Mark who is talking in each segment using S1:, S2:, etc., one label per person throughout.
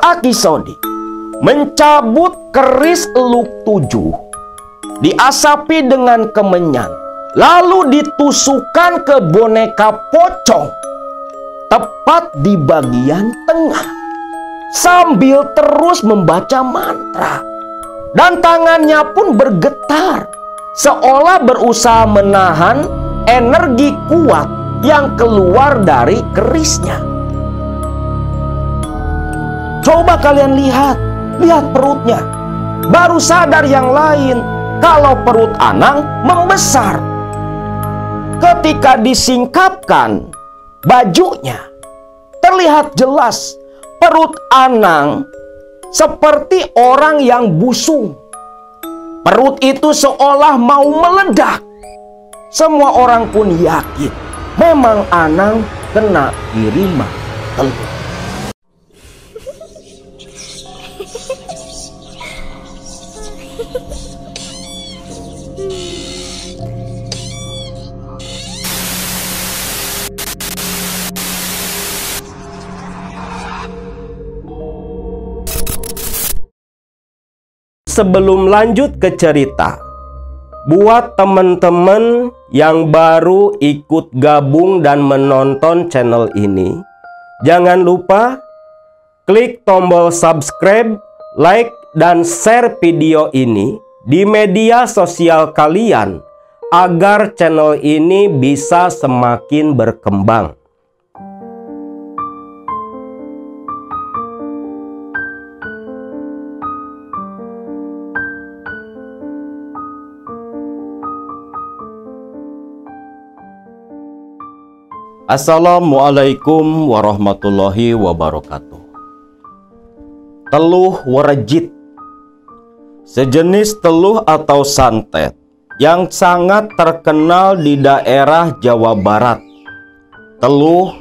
S1: Aki Sodi mencabut keris eluk 7, diasapi dengan kemenyan, lalu ditusukkan ke boneka pocong tepat di bagian tengah, sambil terus membaca mantra. Dan tangannya pun bergetar, seolah berusaha menahan energi kuat yang keluar dari kerisnya. Coba kalian lihat perutnya. Baru sadar yang lain kalau perut Anang membesar. Ketika disingkapkan bajunya, terlihat jelas perut Anang seperti orang yang busung. Perut itu seolah mau meledak. Semua orang pun yakin memang Anang kena kiriman telur. Sebelum lanjut ke cerita, buat teman-teman yang baru ikut gabung dan menonton channel ini, jangan lupa klik tombol subscribe, like, dan share video ini di media sosial kalian agar channel ini bisa semakin berkembang. Assalamualaikum warahmatullahi wabarakatuh. Teluh werejit, sejenis teluh atau santet yang sangat terkenal di daerah Jawa Barat. Teluh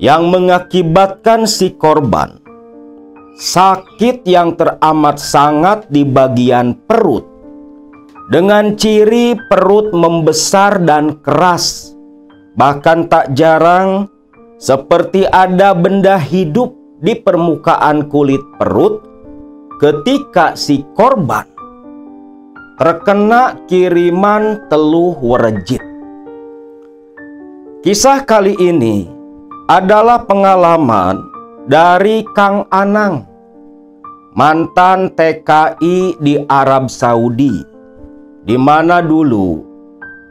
S1: yang mengakibatkan si korban sakit yang teramat sangat di bagian perut, dengan ciri perut membesar dan keras. Bahkan tak jarang seperti ada benda hidup di permukaan kulit perut ketika si korban terkena kiriman teluh werejit. Kisah kali ini adalah pengalaman dari Kang Anang, mantan TKI di Arab Saudi, di mana dulu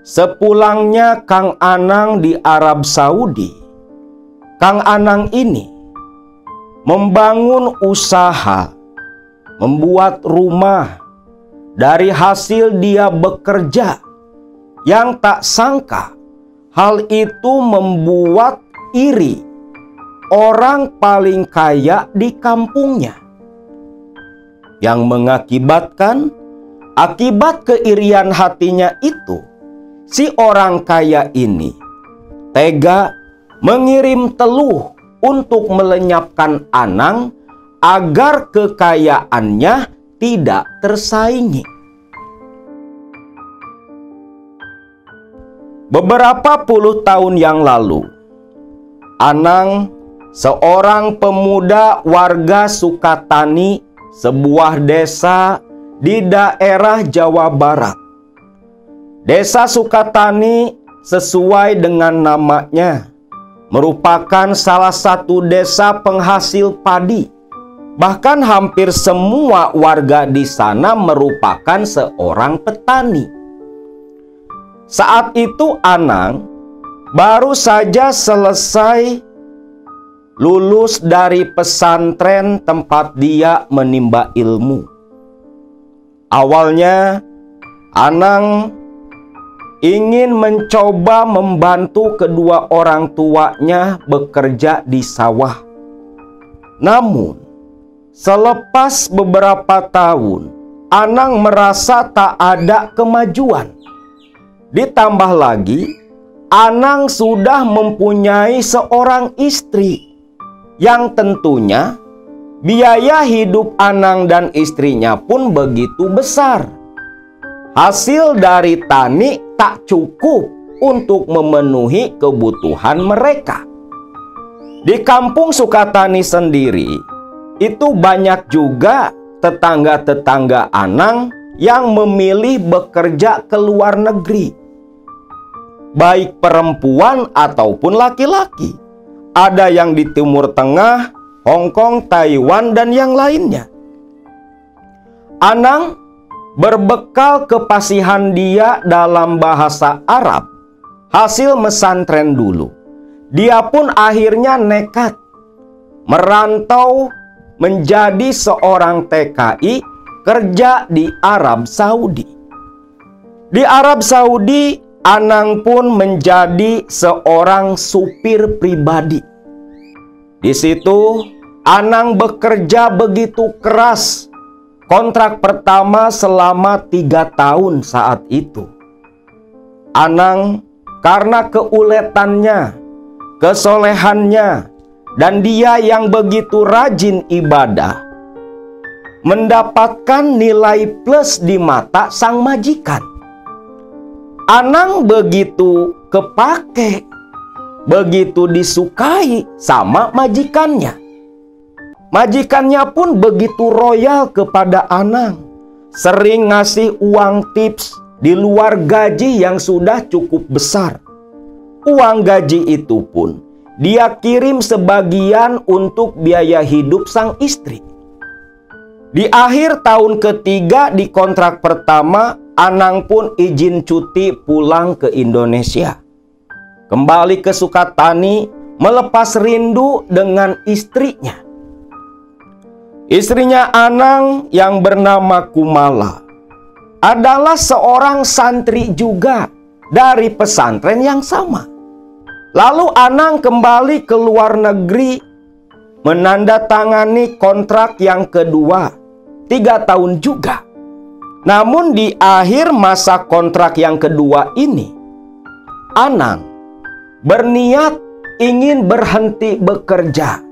S1: sepulangnya Kang Anang di Arab Saudi, Kang Anang ini membangun usaha, membuat rumah dari hasil dia bekerja, yang tak sangka hal itu membuat iri orang paling kaya di kampungnya, yang mengakibatkan akibat keirian hatinya itu, si orang kaya ini tega mengirim teluh untuk melenyapkan Anang agar kekayaannya tidak tersaingi. Beberapa puluh tahun yang lalu, Anang, seorang pemuda warga Sukatani, sebuah desa di daerah Jawa Barat. Desa Sukatani sesuai dengan namanya merupakan salah satu desa penghasil padi. Bahkan hampir semua warga di sana merupakan seorang petani. Saat itu Anang baru saja selesai lulus dari pesantren tempat dia menimba ilmu. Awalnya Anang ingin mencoba membantu kedua orang tuanya bekerja di sawah. Namun, selepas beberapa tahun, Anang merasa tak ada kemajuan. Ditambah lagi, Anang sudah mempunyai seorang istri, yang tentunya biaya hidup Anang dan istrinya pun begitu besar. Hasil dari tani tak cukup untuk memenuhi kebutuhan mereka. Di kampung Sukatani sendiri, itu banyak juga tetangga-tetangga Anang yang memilih bekerja ke luar negeri, baik perempuan ataupun laki-laki. Ada yang di Timur Tengah, Hong Kong, Taiwan, dan yang lainnya. Anang berbekal kepasihan dia dalam bahasa Arab, hasil mesantren dulu, dia pun akhirnya nekat merantau menjadi seorang TKI kerja di Arab Saudi. Di Arab Saudi, Anang pun menjadi seorang supir pribadi. Di situ, Anang bekerja begitu keras. Kontrak pertama selama 3 tahun saat itu. Anang karena keuletannya, kesolehannya, dan dia yang begitu rajin ibadah, mendapatkan nilai plus di mata sang majikan. Anang begitu kepake, begitu disukai sama majikannya. Majikannya pun begitu royal kepada Anang, sering ngasih uang tips di luar gaji yang sudah cukup besar. Uang gaji itu pun dia kirim sebagian untuk biaya hidup sang istri. Di akhir tahun ketiga di kontrak pertama, Anang pun izin cuti pulang ke Indonesia. Kembali ke Sukatani, melepas rindu dengan istrinya. Istrinya Anang yang bernama Kumala adalah seorang santri juga dari pesantren yang sama. Lalu Anang kembali ke luar negeri, menandatangani kontrak yang kedua, 3 tahun juga. Namun di akhir masa kontrak yang kedua ini, Anang berniat ingin berhenti bekerja,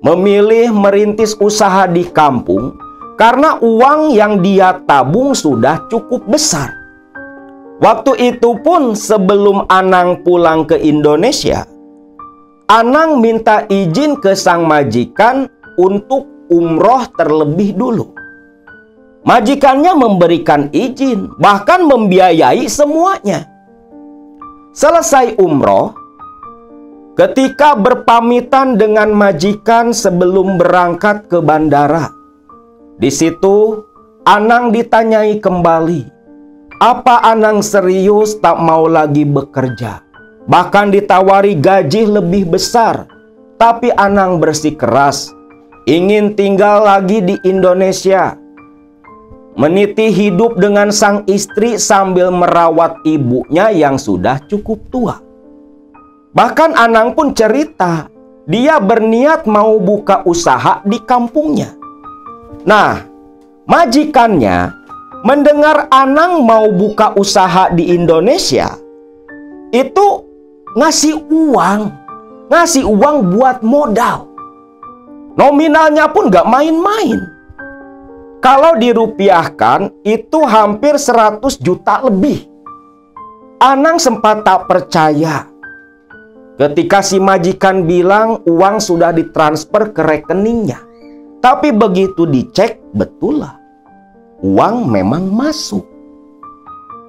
S1: memilih merintis usaha di kampung karena uang yang dia tabung sudah cukup besar. Waktu itu pun sebelum Anang pulang ke Indonesia, Anang minta izin ke sang majikan untuk umroh terlebih dulu. Majikannya memberikan izin, bahkan membiayai semuanya. Selesai umroh, ketika berpamitan dengan majikan sebelum berangkat ke bandara, di situ Anang ditanyai kembali, apa Anang serius tak mau lagi bekerja? Bahkan ditawari gaji lebih besar. Tapi Anang bersikeras ingin tinggal lagi di Indonesia, meniti hidup dengan sang istri sambil merawat ibunya yang sudah cukup tua. Bahkan Anang pun cerita, dia berniat mau buka usaha di kampungnya. Nah, majikannya mendengar Anang mau buka usaha di Indonesia, itu ngasih uang buat modal. Nominalnya pun gak main-main. Kalau dirupiahkan, itu hampir 100 juta lebih. Anang sempat tak percaya ketika si majikan bilang uang sudah ditransfer ke rekeningnya. Tapi begitu dicek, betul lah, uang memang masuk.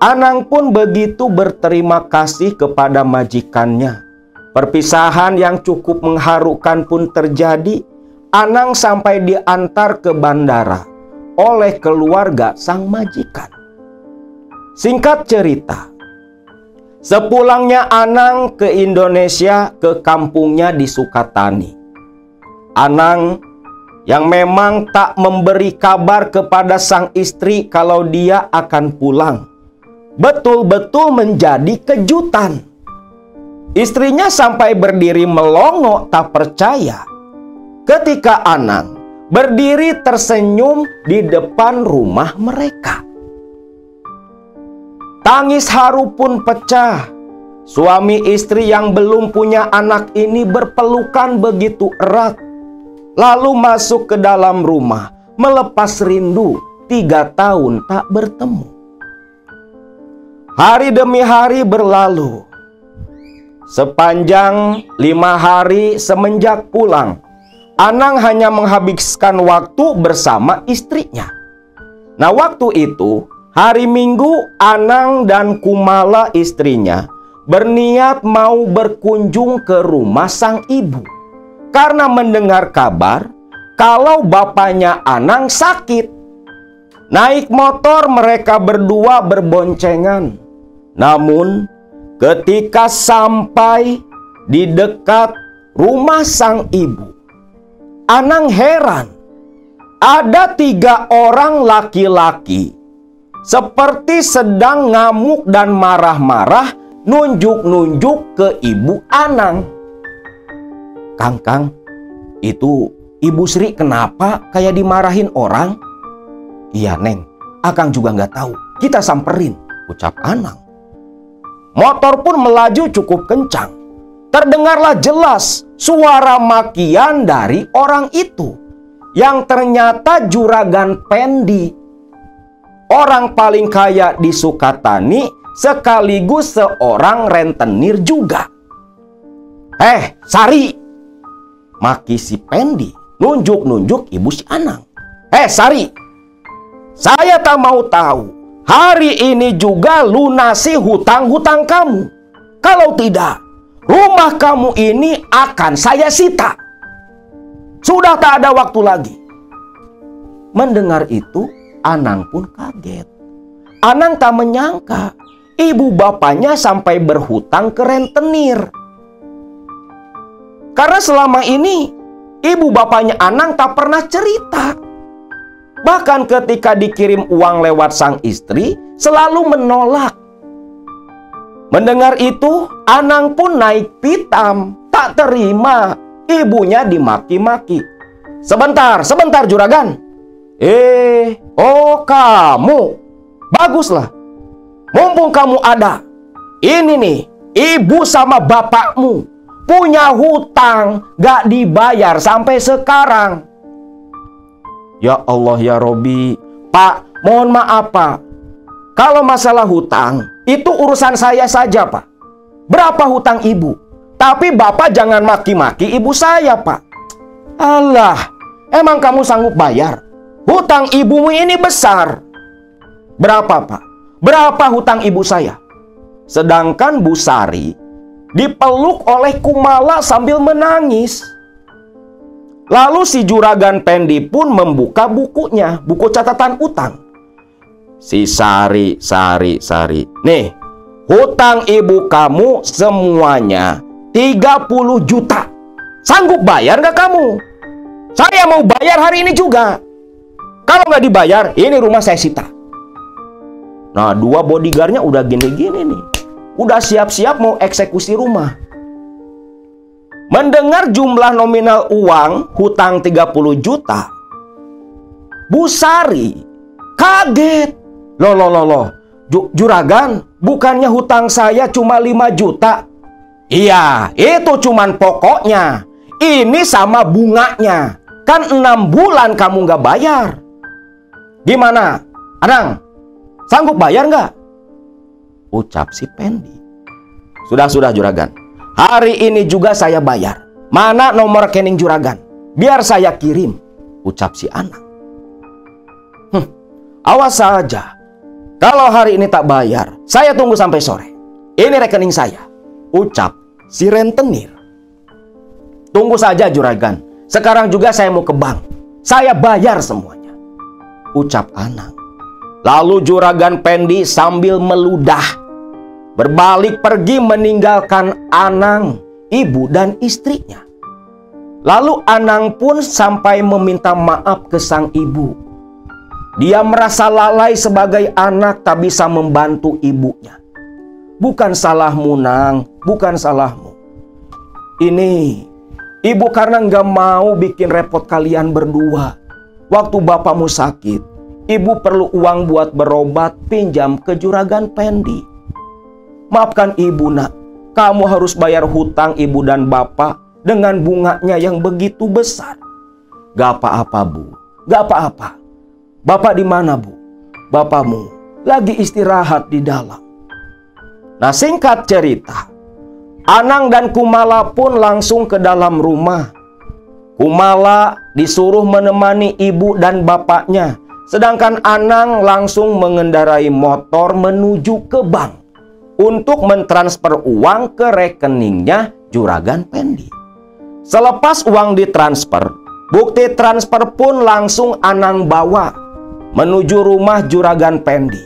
S1: Anang pun begitu berterima kasih kepada majikannya. Perpisahan yang cukup mengharukan pun terjadi. Anang sampai diantar ke bandara oleh keluarga sang majikan. Singkat cerita, sepulangnya Anang ke Indonesia, ke kampungnya di Sukatani, Anang yang memang tak memberi kabar kepada sang istri kalau dia akan pulang, betul-betul menjadi kejutan. Istrinya sampai berdiri melongo tak percaya ketika Anang berdiri tersenyum di depan rumah mereka. Tangis haru pun pecah. Suami istri yang belum punya anak ini berpelukan begitu erat, lalu masuk ke dalam rumah melepas rindu 3 tahun tak bertemu. Hari demi hari berlalu. Sepanjang 5 hari semenjak pulang, Anang hanya menghabiskan waktu bersama istrinya. Nah, waktu itu hari Minggu, Anang dan Kumala istrinya berniat mau berkunjung ke rumah sang ibu karena mendengar kabar kalau bapaknya Anang sakit. Naik motor mereka berdua berboncengan. Namun ketika sampai di dekat rumah sang ibu, Anang heran. Ada 3 orang laki-laki seperti sedang ngamuk dan marah-marah nunjuk-nunjuk ke ibu Anang. Kang, itu Ibu Sri kenapa kayak dimarahin orang? Iya Neng, Akang juga nggak tahu. Kita samperin, ucap Anang. Motor pun melaju cukup kencang. Terdengarlah jelas suara makian dari orang itu, yang ternyata Juragan Pendi, orang paling kaya di Sukatani sekaligus seorang rentenir juga. Sari, maki si Pendi nunjuk-nunjuk ibu si Anang. Sari, saya tak mau tahu. Hari ini juga lunasi hutang-hutang kamu. Kalau tidak, rumah kamu ini akan saya sita. Sudah tak ada waktu lagi. Mendengar itu, Anang pun kaget. Anang tak menyangka ibu bapaknya sampai berhutang ke rentenir. Karena selama ini ibu bapaknya Anang tak pernah cerita. Bahkan ketika dikirim uang lewat sang istri, selalu menolak. Mendengar itu, Anang pun naik pitam, tak terima ibunya dimaki-maki. Sebentar Juragan. Kamu. Baguslah. Mumpung kamu ada. Ini nih, ibu sama bapakmu punya hutang gak dibayar sampai sekarang. Ya Allah ya Robi, Pak, mohon maaf Pak. Kalau masalah hutang, itu urusan saya saja Pak. Berapa hutang ibu? Tapi Bapak jangan maki-maki ibu saya Pak. Alah, emang kamu sanggup bayar? Hutang ibumu ini besar. Berapa Pak? Berapa hutang ibu saya? Sedangkan Bu Sari dipeluk oleh Kumala sambil menangis. Lalu si Juragan Pendi pun membuka bukunya, buku catatan utang. Si Sari. Nih, hutang ibu kamu semuanya 30 juta. Sanggup bayar nggak kamu? Saya mau bayar hari ini juga. Kalau nggak dibayar, ini rumah saya sita. Nah, 2 bodyguardnya udah gini-gini nih. Udah siap-siap mau eksekusi rumah. Mendengar jumlah nominal uang hutang 30 juta, Bu Sari kaget. Loh, Juragan, bukannya hutang saya cuma 5 juta? Iya, itu cuman pokoknya. Ini sama bunganya. Kan 6 bulan kamu nggak bayar. Gimana, Anang? Sanggup bayar nggak? Ucap si Pendi. Sudah Juragan. Hari ini juga saya bayar. Mana nomor rekening Juragan? Biar saya kirim, ucap si Anang. Awas saja. Kalau hari ini tak bayar, saya tunggu sampai sore. Ini rekening saya, ucap si rentenir. Tunggu saja Juragan. Sekarang juga saya mau ke bank. Saya bayar semuanya, ucap Anang. Lalu Juragan Pendi sambil meludah berbalik pergi meninggalkan Anang, ibu dan istrinya. Lalu Anang pun sampai meminta maaf ke sang ibu. Dia merasa lalai sebagai anak tak bisa membantu ibunya. Bukan salahmu Nang, bukan salahmu. Ini ibu karena nggak mau bikin repot kalian berdua. Waktu bapakmu sakit, ibu perlu uang buat berobat, pinjam ke Juragan Pendi. Maafkan ibu nak, kamu harus bayar hutang ibu dan bapak dengan bunganya yang begitu besar. Gak apa-apa Bu, gak apa-apa. Bapak di mana Bu? Bapakmu lagi istirahat di dalam. Nah, singkat cerita, Anang dan Kumala pun langsung ke dalam rumah. Kumala disuruh menemani ibu dan bapaknya, sedangkan Anang langsung mengendarai motor menuju ke bank untuk mentransfer uang ke rekeningnya Juragan Pendi. Selepas uang ditransfer, bukti transfer pun langsung Anang bawa menuju rumah Juragan Pendi.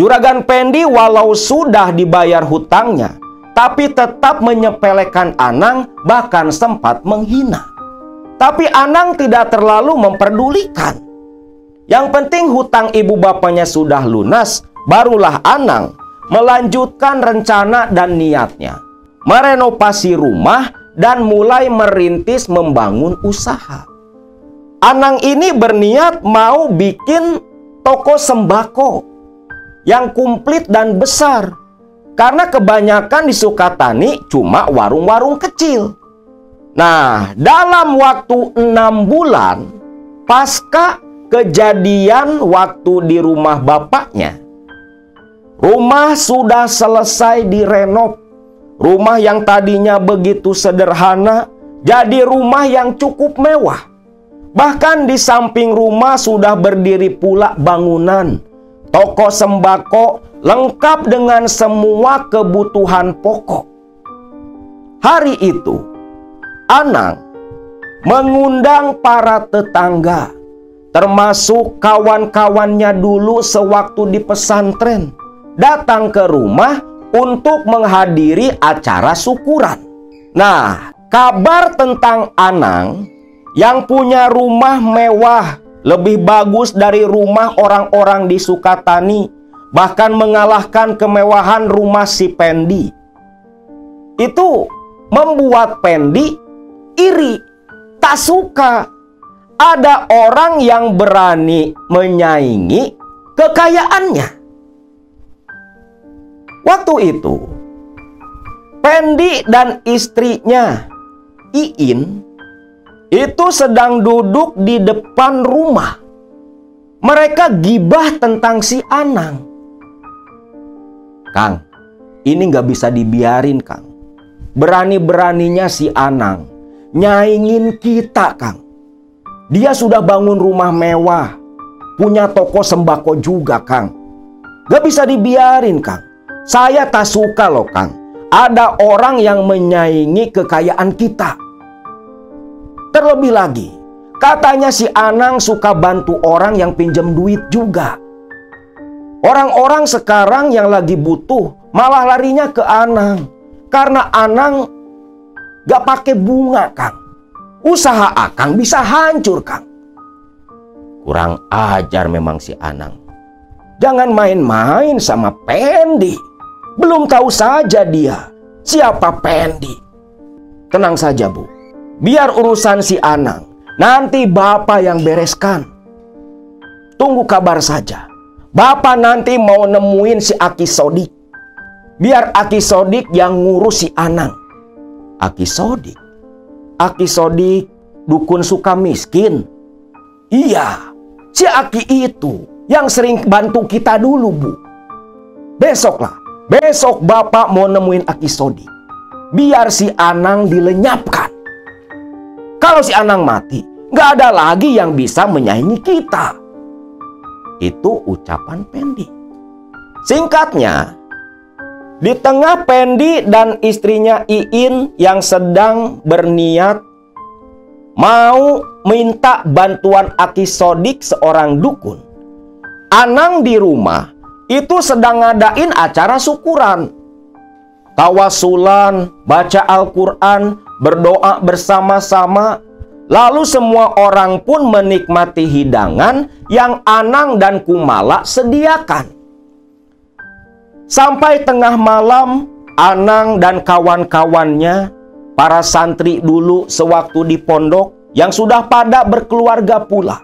S1: Juragan Pendi walau sudah dibayar hutangnya, tapi tetap menyepelekan Anang, bahkan sempat menghina. Tapi Anang tidak terlalu memperdulikan. Yang penting hutang ibu bapaknya sudah lunas, barulah Anang melanjutkan rencana dan niatnya, merenovasi rumah dan mulai merintis membangun usaha. Anang ini berniat mau bikin toko sembako yang komplit dan besar, karena kebanyakan di Sukatani cuma warung-warung kecil. Nah, dalam waktu 6 bulan pasca kejadian waktu di rumah bapaknya, rumah sudah selesai direnov. Rumah yang tadinya begitu sederhana jadi rumah yang cukup mewah. Bahkan di samping rumah sudah berdiri pula bangunan toko sembako lengkap dengan semua kebutuhan pokok. Hari itu Anang mengundang para tetangga, termasuk kawan-kawannya dulu sewaktu di pesantren, datang ke rumah untuk menghadiri acara syukuran. Nah, kabar tentang Anang yang punya rumah mewah lebih bagus dari rumah orang-orang di Sukatani, bahkan mengalahkan kemewahan rumah si Pendi, itu membuat Pendi iri, tak suka ada orang yang berani menyaingi kekayaannya. Waktu itu Pendi dan istrinya Iin itu sedang duduk di depan rumah. Mereka gibah tentang si Anang. Kang, ini nggak bisa dibiarin, Kang. Berani-beraninya si Anang nyaingin kita, Kang. Dia sudah bangun rumah mewah, punya toko sembako juga, Kang. Gak bisa dibiarin, Kang. Saya tak suka loh, Kang, ada orang yang menyaingi kekayaan kita. Terlebih lagi, katanya si Anang suka bantu orang yang pinjam duit juga. Orang-orang sekarang yang lagi butuh malah larinya ke Anang, karena Anang gak pakai bunga, Kang. Usaha Akang bisa hancur, Kang. Kurang ajar memang si Anang. Jangan main-main sama Pendi. Belum tahu saja dia siapa Pendi. Tenang saja, Bu. Biar urusan si Anang nanti Bapak yang bereskan. Tunggu kabar saja. Bapak nanti mau nemuin si Aki Sodik. Biar Aki Sodik yang ngurus si Anang. Aki Sodik? Aki Sodik dukun suka miskin? Iya, si Aki itu yang sering bantu kita dulu, Bu. Besok Bapak mau nemuin Aki Sodik. Biar si Anang dilenyapkan. Kalau si Anang mati, gak ada lagi yang bisa menyaingi kita. Itu ucapan Pendi. Singkatnya, di tengah Pendi dan istrinya Iin yang sedang berniat mau minta bantuan Aki Sodik seorang dukun, Anang di rumah itu sedang ngadain acara syukuran. Tawasulan, baca Al-Quran, berdoa bersama-sama. Lalu semua orang pun menikmati hidangan yang Anang dan Kumala sediakan. Sampai tengah malam, Anang dan kawan-kawannya, para santri dulu sewaktu di pondok yang sudah pada berkeluarga pula,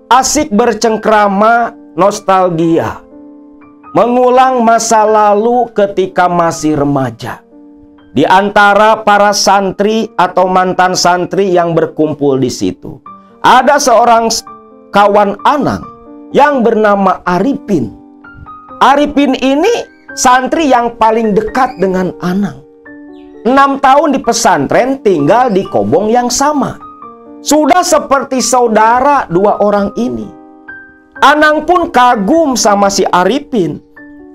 S1: asik bercengkrama nostalgia, mengulang masa lalu ketika masih remaja. Di antara para santri atau mantan santri yang berkumpul di situ, ada seorang kawan Anang yang bernama Arifin. Arifin ini santri yang paling dekat dengan Anang. 6 tahun di pesantren tinggal di kobong yang sama. Sudah seperti saudara dua orang ini. Anang pun kagum sama si Arifin,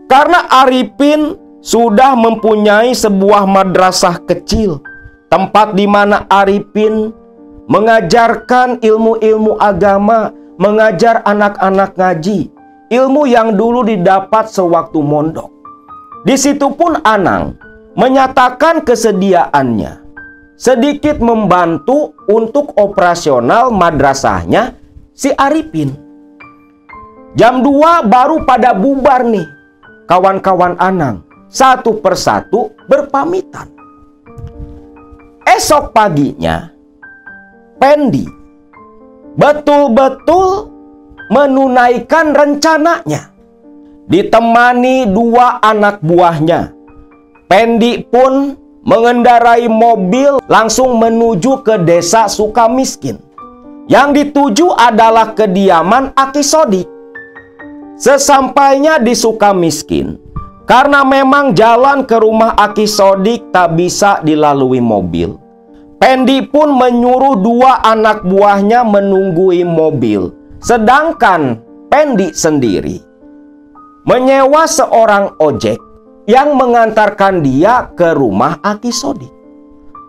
S1: karena Arifin sudah mempunyai sebuah madrasah kecil, tempat di mana Arifin mengajarkan ilmu-ilmu agama, mengajar anak-anak ngaji, ilmu yang dulu didapat sewaktu mondok. Di situ pun Anang menyatakan kesediaannya sedikit membantu untuk operasional madrasahnya si Arifin. Jam 2 baru pada bubar nih kawan-kawan Anang, satu persatu berpamitan. Esok paginya Pendi betul-betul menunaikan rencananya, ditemani dua anak buahnya. Pendi pun mengendarai mobil langsung menuju ke desa Sukamiskin. Yang dituju adalah kediaman Aki Sodik. Sesampainya di Sukamiskin, karena memang jalan ke rumah Aki Sodik tak bisa dilalui mobil, Pendi pun menyuruh dua anak buahnya menunggui mobil. Sedangkan Pendi sendiri menyewa seorang ojek yang mengantarkan dia ke rumah Aki Sodik.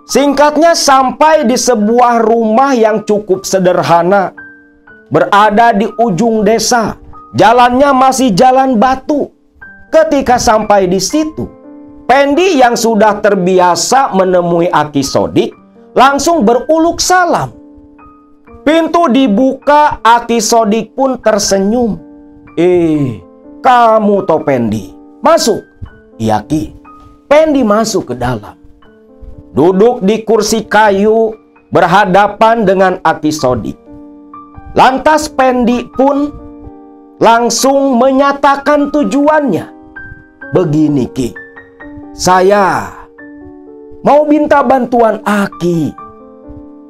S1: Singkatnya, sampai di sebuah rumah yang cukup sederhana, berada di ujung desa. Jalannya masih jalan batu. Ketika sampai di situ, Pendi yang sudah terbiasa menemui Aki Sodik langsung beruluk salam. Pintu dibuka, Aki Sodik pun tersenyum. Kamu toh Pendi? Masuk. Iya Ki. Pendi masuk ke dalam. Duduk di kursi kayu berhadapan dengan Aki Sodik. Lantas Pendi pun langsung menyatakan tujuannya. Begini Ki, saya mau minta bantuan Aki.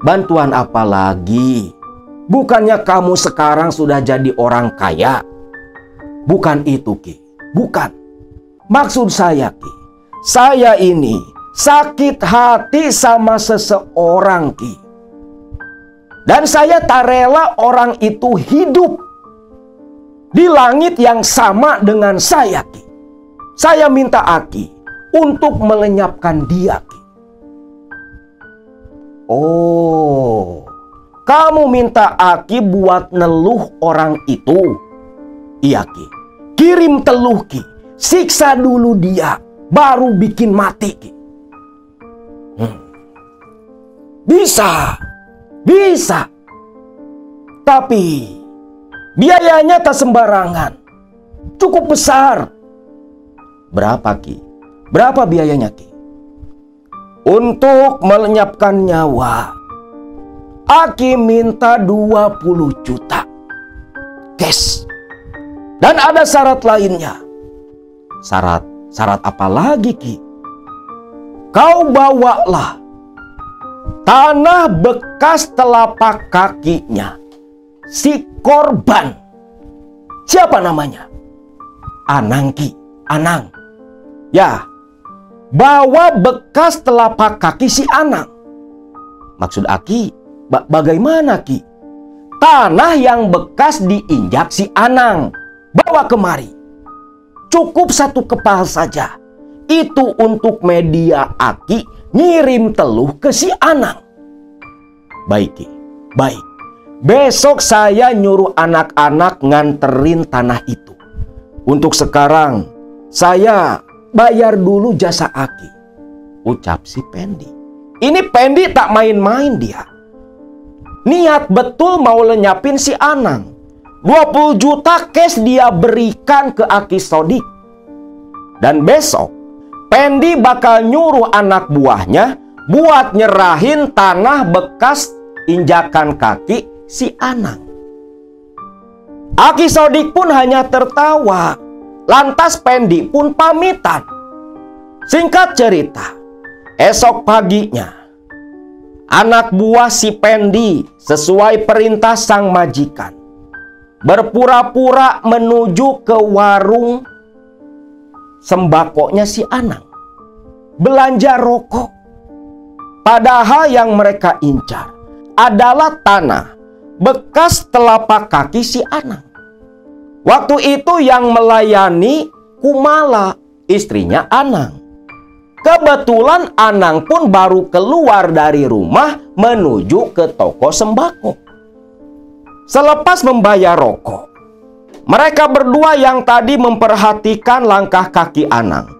S1: Bantuan apa lagi? Bukannya kamu sekarang sudah jadi orang kaya? Bukan itu Ki, bukan. Maksud saya Ki, saya ini sakit hati sama seseorang Ki. Dan saya tak rela orang itu hidup di langit yang sama dengan saya Ki. Saya minta Aki untuk melenyapkan dia Ki. Oh, kamu minta Aki buat neluh orang itu? Iya Ki. Kirim teluh Ki. Siksa dulu dia, baru bikin mati Ki. Bisa. Bisa. Tapi biayanya tak sembarangan. Cukup besar. Berapa Ki? Berapa biayanya Ki? Untuk melenyapkan nyawa, Aki minta 20 juta cash. Dan ada syarat lainnya. Syarat apa lagi Ki? Kau bawalah tanah bekas telapak kakinya si korban. Siapa namanya? Anang Ki. Anang. Ya, bawa bekas telapak kaki si Anang. Maksud Aki, bagaimana Ki? Tanah yang bekas diinjak si Anang, bawa kemari. Cukup satu kepal saja. Itu untuk media Aki ngirim teluh ke si Anang. Baik Ki, baik. Besok saya nyuruh anak-anak nganterin tanah itu. Untuk sekarang, saya bayar dulu jasa Aki. Ucap si Pendi. Ini Pendi tak main-main dia. Niat betul mau lenyapin si Anang. 20 juta cash dia berikan ke Aki Sodik. Dan besok, Pendi bakal nyuruh anak buahnya buat nyerahin tanah bekas injakan kaki si Anang. Aki Sodik pun hanya tertawa. Lantas Pendi pun pamitan. Singkat cerita, esok paginya, anak buah si Pendi sesuai perintah sang majikan berpura-pura menuju ke warung sembakonya si Anang, belanja rokok. Padahal yang mereka incar adalah tanah bekas telapak kaki si Anang. Waktu itu yang melayani Kumala, istrinya Anang. Kebetulan Anang pun baru keluar dari rumah menuju ke toko sembako. Selepas membayar rokok, mereka berdua yang tadi memperhatikan langkah kaki Anang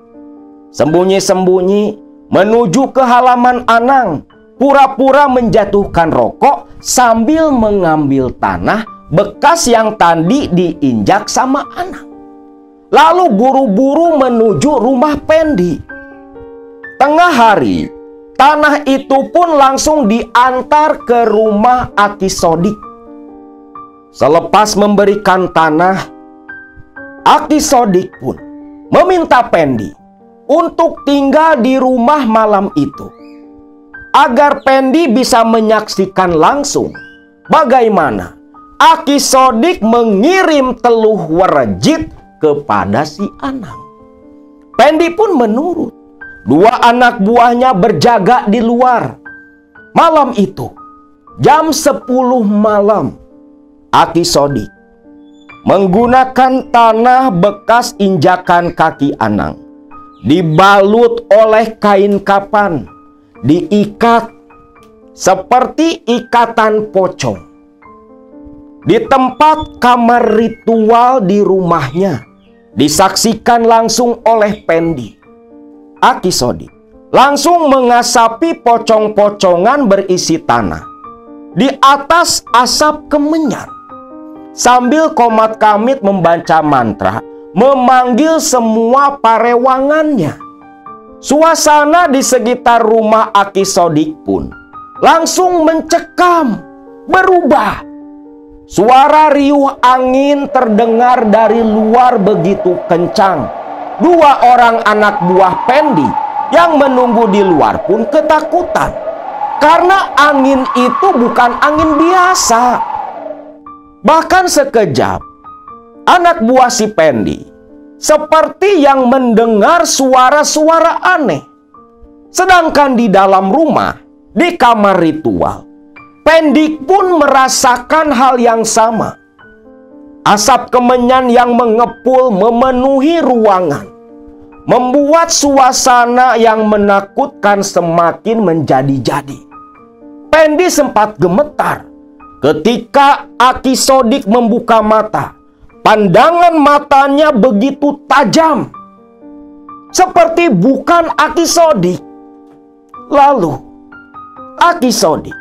S1: sembunyi-sembunyi menuju ke halaman Anang, pura-pura menjatuhkan rokok sambil mengambil tanah bekas yang tadi diinjak sama Anang. Lalu buru-buru menuju rumah Pendi. Tengah hari, tanah itu pun langsung diantar ke rumah Aki Sodik. Selepas memberikan tanah, Aki Sodik pun meminta Pendi untuk tinggal di rumah malam itu, agar Pendi bisa menyaksikan langsung bagaimana Aki Sodik mengirim teluh werejit kepada si Anang. Pendi pun menurut. Dua anak buahnya berjaga di luar. Malam itu, jam 10 malam, Aki Sodik menggunakan tanah bekas injakan kaki Anang, dibalut oleh kain kapan, diikat seperti ikatan pocong di tempat kamar ritual di rumahnya, disaksikan langsung oleh Pendi. Aki Sodik langsung mengasapi pocong-pocongan berisi tanah di atas asap kemenyan, sambil komat kamit membaca mantra, memanggil semua parewangannya. Suasana di sekitar rumah Aki Sodik pun langsung mencekam, berubah. Suara riuh angin terdengar dari luar begitu kencang. Dua orang anak buah Pendi yang menunggu di luar pun ketakutan, karena angin itu bukan angin biasa. Bahkan sekejap, anak buah si Pendi seperti yang mendengar suara-suara aneh. Sedangkan di dalam rumah, di kamar ritual, Pendi pun merasakan hal yang sama. Asap kemenyan yang mengepul memenuhi ruangan, membuat suasana yang menakutkan semakin menjadi-jadi. Pendi sempat gemetar ketika Aki Sodik membuka mata. Pandangan matanya begitu tajam, seperti bukan Aki Sodik. Lalu Aki Sodik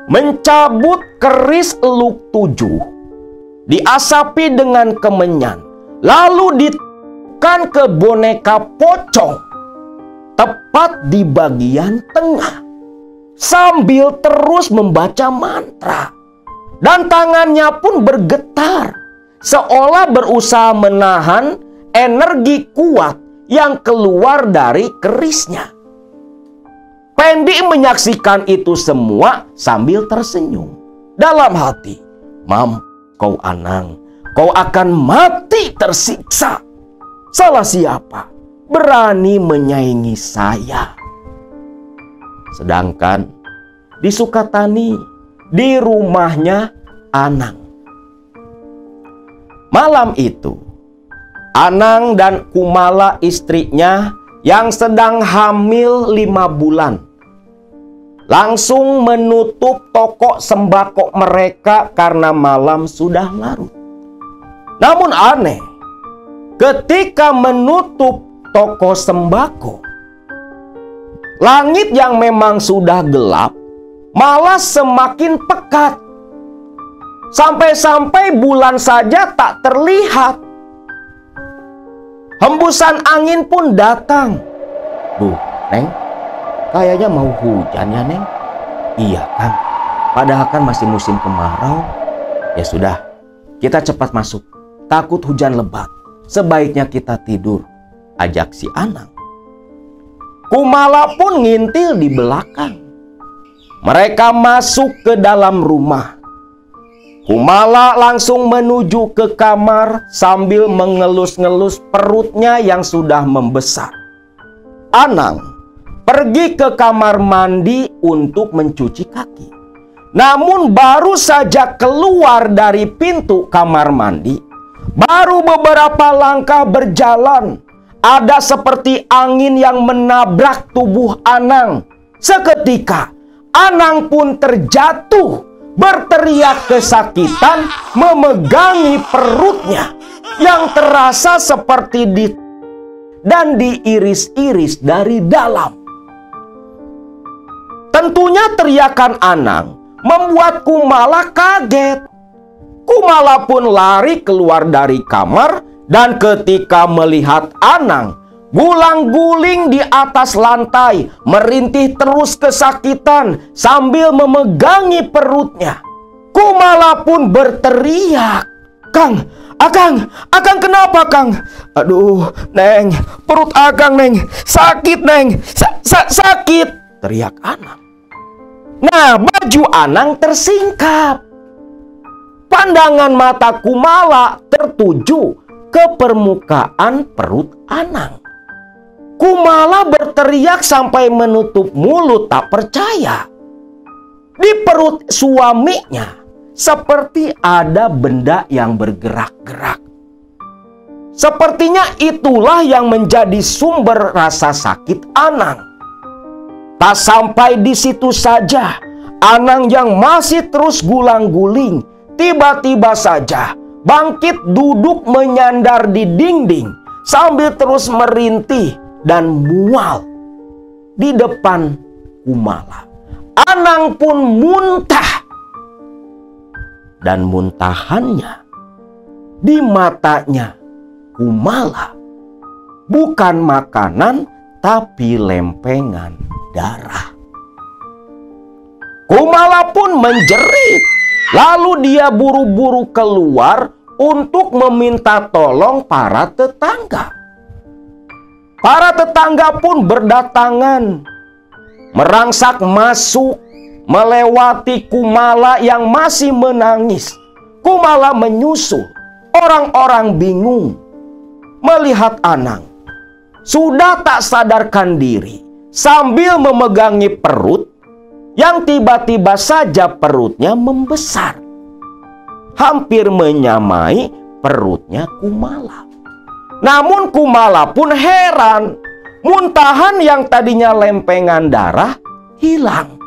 S1: mencabut keris eluk 7, diasapi dengan kemenyan, lalu ditekan ke boneka pocong tepat di bagian tengah, sambil terus membaca mantra. Dan tangannya pun bergetar, seolah berusaha menahan energi kuat yang keluar dari kerisnya. Pendi menyaksikan itu semua sambil tersenyum. Dalam hati, kau Anang, kau akan mati tersiksa. Salah siapa berani menyaingi saya? Sedangkan di Sukatani, di rumahnya Anang, malam itu Anang dan Kumala istrinya yang sedang hamil 5 bulan langsung menutup toko sembako mereka karena malam sudah larut. Namun aneh, ketika menutup toko sembako, langit yang memang sudah gelap malah semakin pekat. Sampai-sampai bulan saja tak terlihat. Hembusan angin pun datang. Duh, Neng, kayaknya mau hujan ya, Neng? Iya, Kang. Padahal kan masih musim kemarau. Ya sudah, kita cepat masuk. Takut hujan lebat. Sebaiknya kita tidur, ajak si Anang. Kumala pun ngintil di belakang. Mereka masuk ke dalam rumah. Kumala langsung menuju ke kamar sambil mengelus-ngelus perutnya yang sudah membesar. Anang pergi ke kamar mandi untuk mencuci kaki. Namun baru saja keluar dari pintu kamar mandi, baru beberapa langkah berjalan, ada seperti angin yang menabrak tubuh Anang. Seketika Anang pun terjatuh, berteriak kesakitan, memegangi perutnya yang terasa seperti dan diiris-iris dari dalam. Tentunya teriakan Anang membuat Kumala kaget. Kumala pun lari keluar dari kamar, dan ketika melihat Anang gulang-guling di atas lantai, merintih terus kesakitan sambil memegangi perutnya, Kumala pun berteriak, "Kang, Akang kenapa, Kang? Aduh, Neng, perut Akang, Neng, sakit, Neng, sakit," teriak Anang. Nah, baju Anang tersingkap. Pandangan mata Kumala tertuju ke permukaan perut Anang. Kumala berteriak sampai menutup mulut tak percaya. Di perut suaminya seperti ada benda yang bergerak-gerak. Sepertinya itulah yang menjadi sumber rasa sakit Anang. Tak sampai di situ saja, Anang yang masih terus gulang-guling tiba-tiba saja bangkit duduk menyandar di dinding sambil terus merintih dan mual di depan Kumala. Anang pun muntah, dan muntahannya di matanya Kumala bukan makanan tapi lempengan darah. Kumala pun menjerit, lalu dia buru-buru keluar untuk meminta tolong para tetangga. Para tetangga pun berdatangan, merangsak masuk, melewati Kumala yang masih menangis. Kumala menyusul. Orang-orang bingung melihat Anang sudah tak sadarkan diri sambil memegangi perut yang tiba-tiba saja perutnya membesar, hampir menyamai perutnya Kumala. Namun Kumala pun heran, muntahan yang tadinya lempengan darah hilang.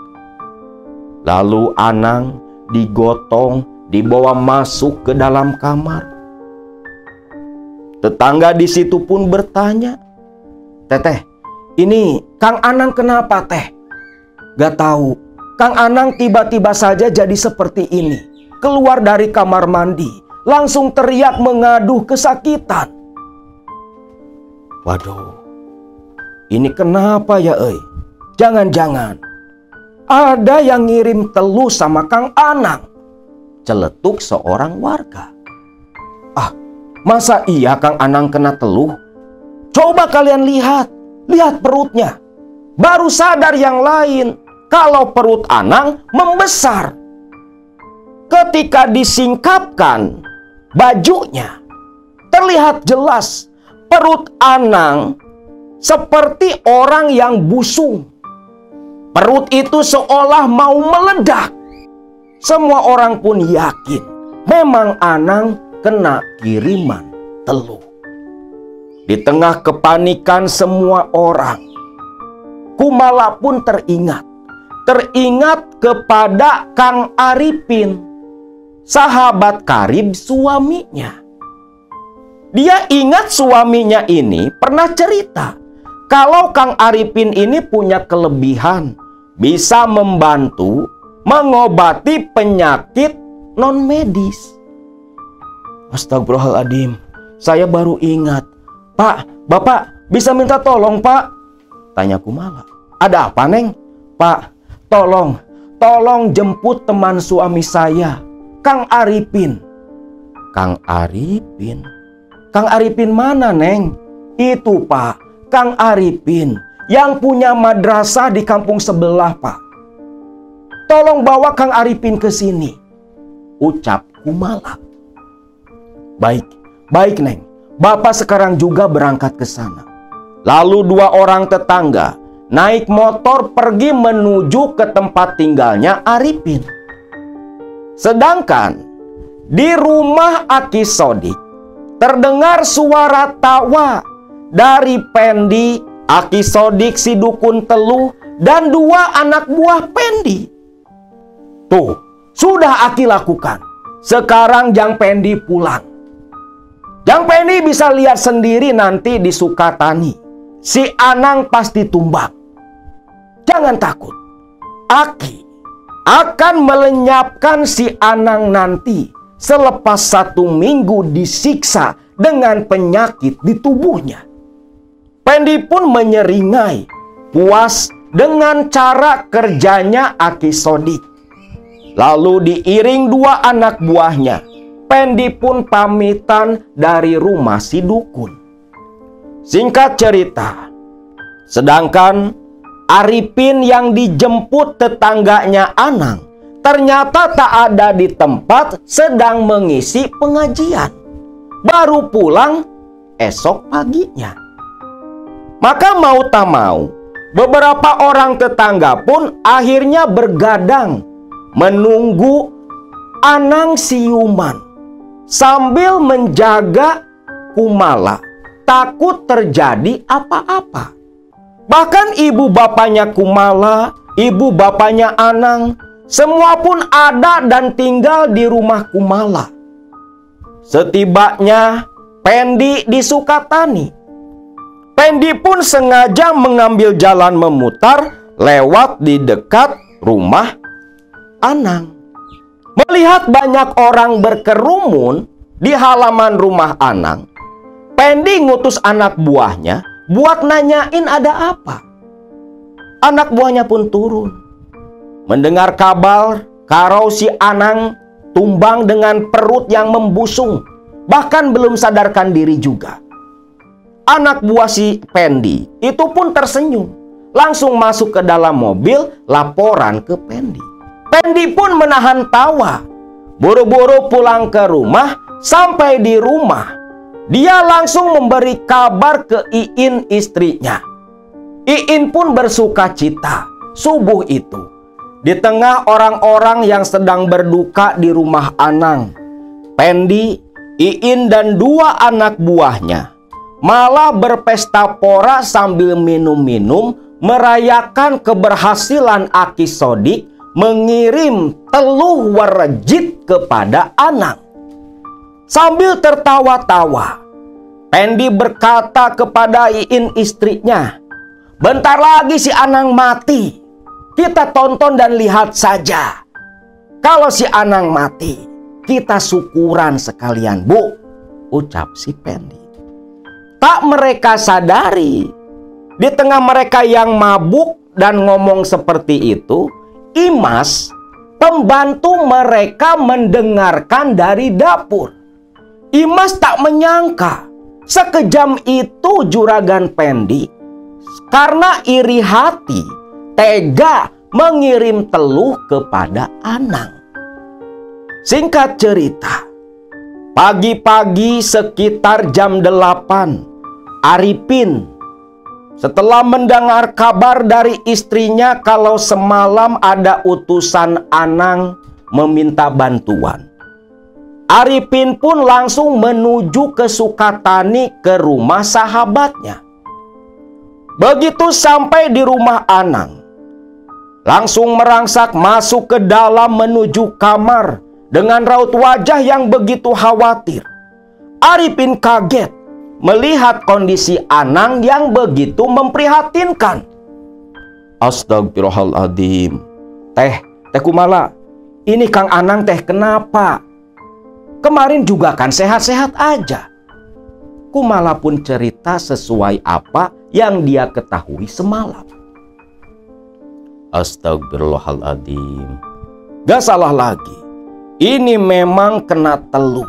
S1: Lalu Anang digotong, dibawa masuk ke dalam kamar. Tetangga di situ pun bertanya, "Teteh, ini Kang Anang kenapa, Teh?" "Gak tahu. Kang Anang tiba-tiba saja jadi seperti ini. Keluar dari kamar mandi, langsung teriak mengaduh kesakitan." Waduh, ini kenapa ya, Jangan-jangan ada yang ngirim teluh sama Kang Anang, celetuk seorang warga. "Ah, masa iya Kang Anang kena teluh? Coba kalian lihat perutnya." Baru sadar yang lain kalau perut Anang membesar. Ketika disingkapkan bajunya, terlihat jelas perut Anang seperti orang yang busung. Perut itu seolah mau meledak. Semua orang pun yakin memang Anang kena kiriman teluh. Di tengah kepanikan semua orang, Kumala pun teringat kepada Kang Arifin, sahabat karib suaminya. Dia ingat suaminya ini pernah cerita kalau Kang Arifin ini punya kelebihan, bisa membantu mengobati penyakit non medis. Astagfirullahaladzim, saya baru ingat. "Pak, Bapak bisa minta tolong, Pak?" tanya Kumala. "Ada apa, Neng?" "Pak, tolong jemput teman suami saya, Kang Arifin." "Kang Arifin? Kang Arifin mana, Neng?" "Itu, Pak, Kang Arifin yang punya madrasah di kampung sebelah, Pak. Tolong bawa Kang Arifin ke sini," ucap Kumala. Baik, Neng. Bapak sekarang juga berangkat ke sana." Lalu dua orang tetangga naik motor pergi menuju ke tempat tinggalnya Arifin. Sedangkan di rumah Aki Sodik terdengar suara tawa dari Pendi, Aki Sodik, si dukun Teluh, dan 2 anak buah Pendi. Tuh, sudah Aki lakukan. Sekarang Jang Pendi pulang. Jang Pendi bisa lihat sendiri nanti di Sukatani. Si Anang pasti tumbang. Jangan takut. Aki akan melenyapkan si Anang nanti selepas 1 minggu disiksa dengan penyakit di tubuhnya. Pendi pun menyeringai, puas dengan cara kerjanya Aki Sodik. Lalu diiring 2 anak buahnya, Pendi pun pamitan dari rumah si dukun. Singkat cerita, sedangkan Arifin yang dijemput tetangganya Anang ternyata tak ada di tempat, sedang mengisi pengajian. Baru pulang esok paginya. Maka mau tak mau, beberapa orang tetangga pun akhirnya bergadang menunggu Anang siuman sambil menjaga Kumala, takut terjadi apa-apa. Bahkan ibu bapaknya Kumala, ibu bapaknya Anang, semua pun ada dan tinggal di rumah Kumala. Setibanya Pendi di Sukatani, Pendi pun sengaja mengambil jalan memutar lewat di dekat rumah Anang. Melihat banyak orang berkerumun di halaman rumah Anang, Pendi ngutus anak buahnya buat nanyain ada apa. Anak buahnya pun turun. Mendengar kabar kalau si Anang tumbang dengan perut yang membusung, bahkan belum sadarkan diri juga. Anak buah si Pendi itu pun tersenyum, langsung masuk ke dalam mobil laporan ke Pendi. Pendi pun menahan tawa, buru-buru pulang ke rumah. Sampai di rumah, dia langsung memberi kabar ke Iin, istrinya. Iin pun bersuka cita. Subuh itu, di tengah orang-orang yang sedang berduka di rumah Anang, Pendi, Iin, dan 2 anak buahnya malah berpesta pora sambil minum-minum merayakan keberhasilan Aki Sodik mengirim teluh warejit kepada Anang. Sambil tertawa-tawa, Pendi berkata kepada Iin, istrinya, "Bentar lagi si Anang mati. Kita tonton dan lihat saja. Kalau si Anang mati, kita syukuran sekalian, Bu," ucap si Pendi. Tak mereka sadari, di tengah mereka yang mabuk dan ngomong seperti itu, Imas, pembantu mereka, mendengarkan dari dapur. Imas tak menyangka sekejam itu juragan Pendi karena iri hati tega mengirim teluh kepada Anang. Singkat cerita, pagi-pagi sekitar jam 8, Arifin setelah mendengar kabar dari istrinya kalau semalam ada utusan Anang meminta bantuan, Arifin pun langsung menuju ke Sukatani ke rumah sahabatnya. Begitu sampai di rumah Anang, langsung merangsak masuk ke dalam menuju kamar dengan raut wajah yang begitu khawatir. Arifin kaget melihat kondisi Anang yang begitu memprihatinkan. "Astagfirullahaladzim. Teh Kumala, ini Kang Anang teh kenapa? Kemarin juga kan sehat-sehat aja." Kumala pun cerita sesuai apa yang dia ketahui semalam. "Astagfirullahaladzim. Gak salah lagi. Ini memang kena teluh.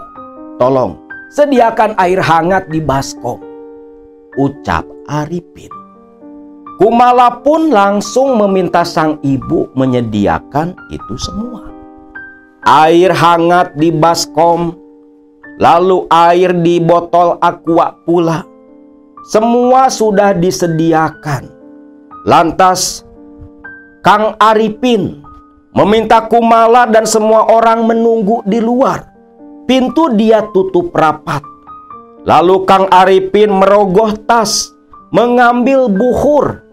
S1: Tolong sediakan air hangat di baskom," ucap Arifin. Kumala pun langsung meminta sang ibu menyediakan itu semua. Air hangat di baskom, lalu air di botol aqua pula. Semua sudah disediakan. Lantas Kang Arifin meminta Kumala dan semua orang menunggu di luar. Pintu dia tutup rapat. Lalu Kang Arifin merogoh tas, mengambil buhur.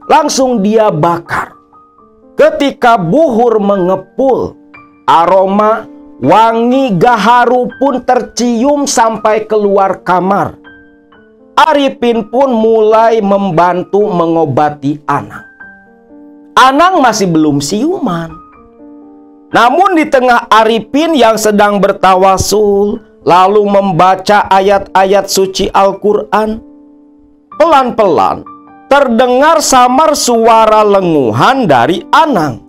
S1: Langsung dia bakar. Ketika buhur mengepul, aroma wangi gaharu pun tercium sampai keluar kamar. Arifin pun mulai membantu mengobati Anang. Anang masih belum siuman. Namun di tengah Arifin yang sedang bertawasul, lalu membaca ayat-ayat suci Al-Quran, pelan-pelan terdengar samar suara lenguhan dari Anang.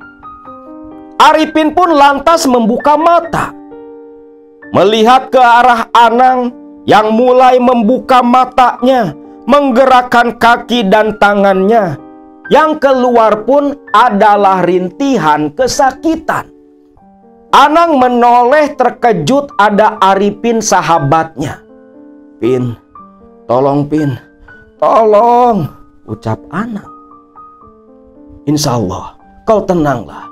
S1: Arifin pun lantas membuka mata, melihat ke arah Anang yang mulai membuka matanya, menggerakkan kaki dan tangannya. Yang keluar pun adalah rintihan kesakitan. Anang menoleh terkejut, ada Arifin sahabatnya. "Pin, tolong Pin, tolong," ucap Anang. "Insya Allah, kau tenanglah.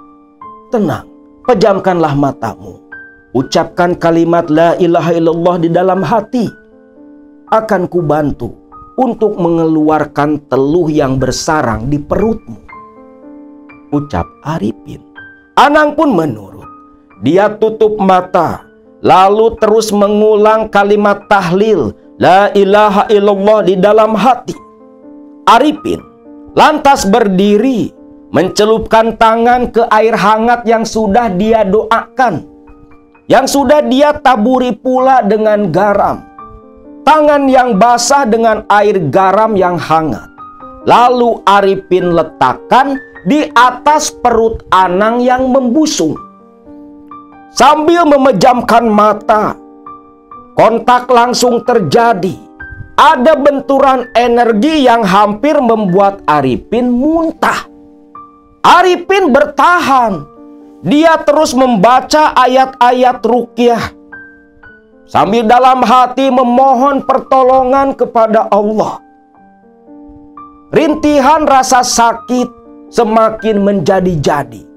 S1: Tenang, pejamkanlah matamu. Ucapkan kalimat la ilaha illallah di dalam hati. Akan kubantu untuk mengeluarkan teluh yang bersarang di perutmu," ucap Arifin. Anang pun menurut. Dia tutup mata, lalu terus mengulang kalimat tahlil la ilaha illallah di dalam hati. Arifin lantas berdiri, mencelupkan tangan ke air hangat yang sudah dia doakan, yang sudah dia taburi pula dengan garam. Tangan yang basah dengan air garam yang hangat. Lalu Arifin letakkan di atas perut Anang yang membusung. Sambil memejamkan mata, kontak langsung terjadi. Ada benturan energi yang hampir membuat Arifin muntah. Arifin bertahan. Dia terus membaca ayat-ayat ruqyah, sambil dalam hati memohon pertolongan kepada Allah. Rintihan rasa sakit semakin menjadi-jadi.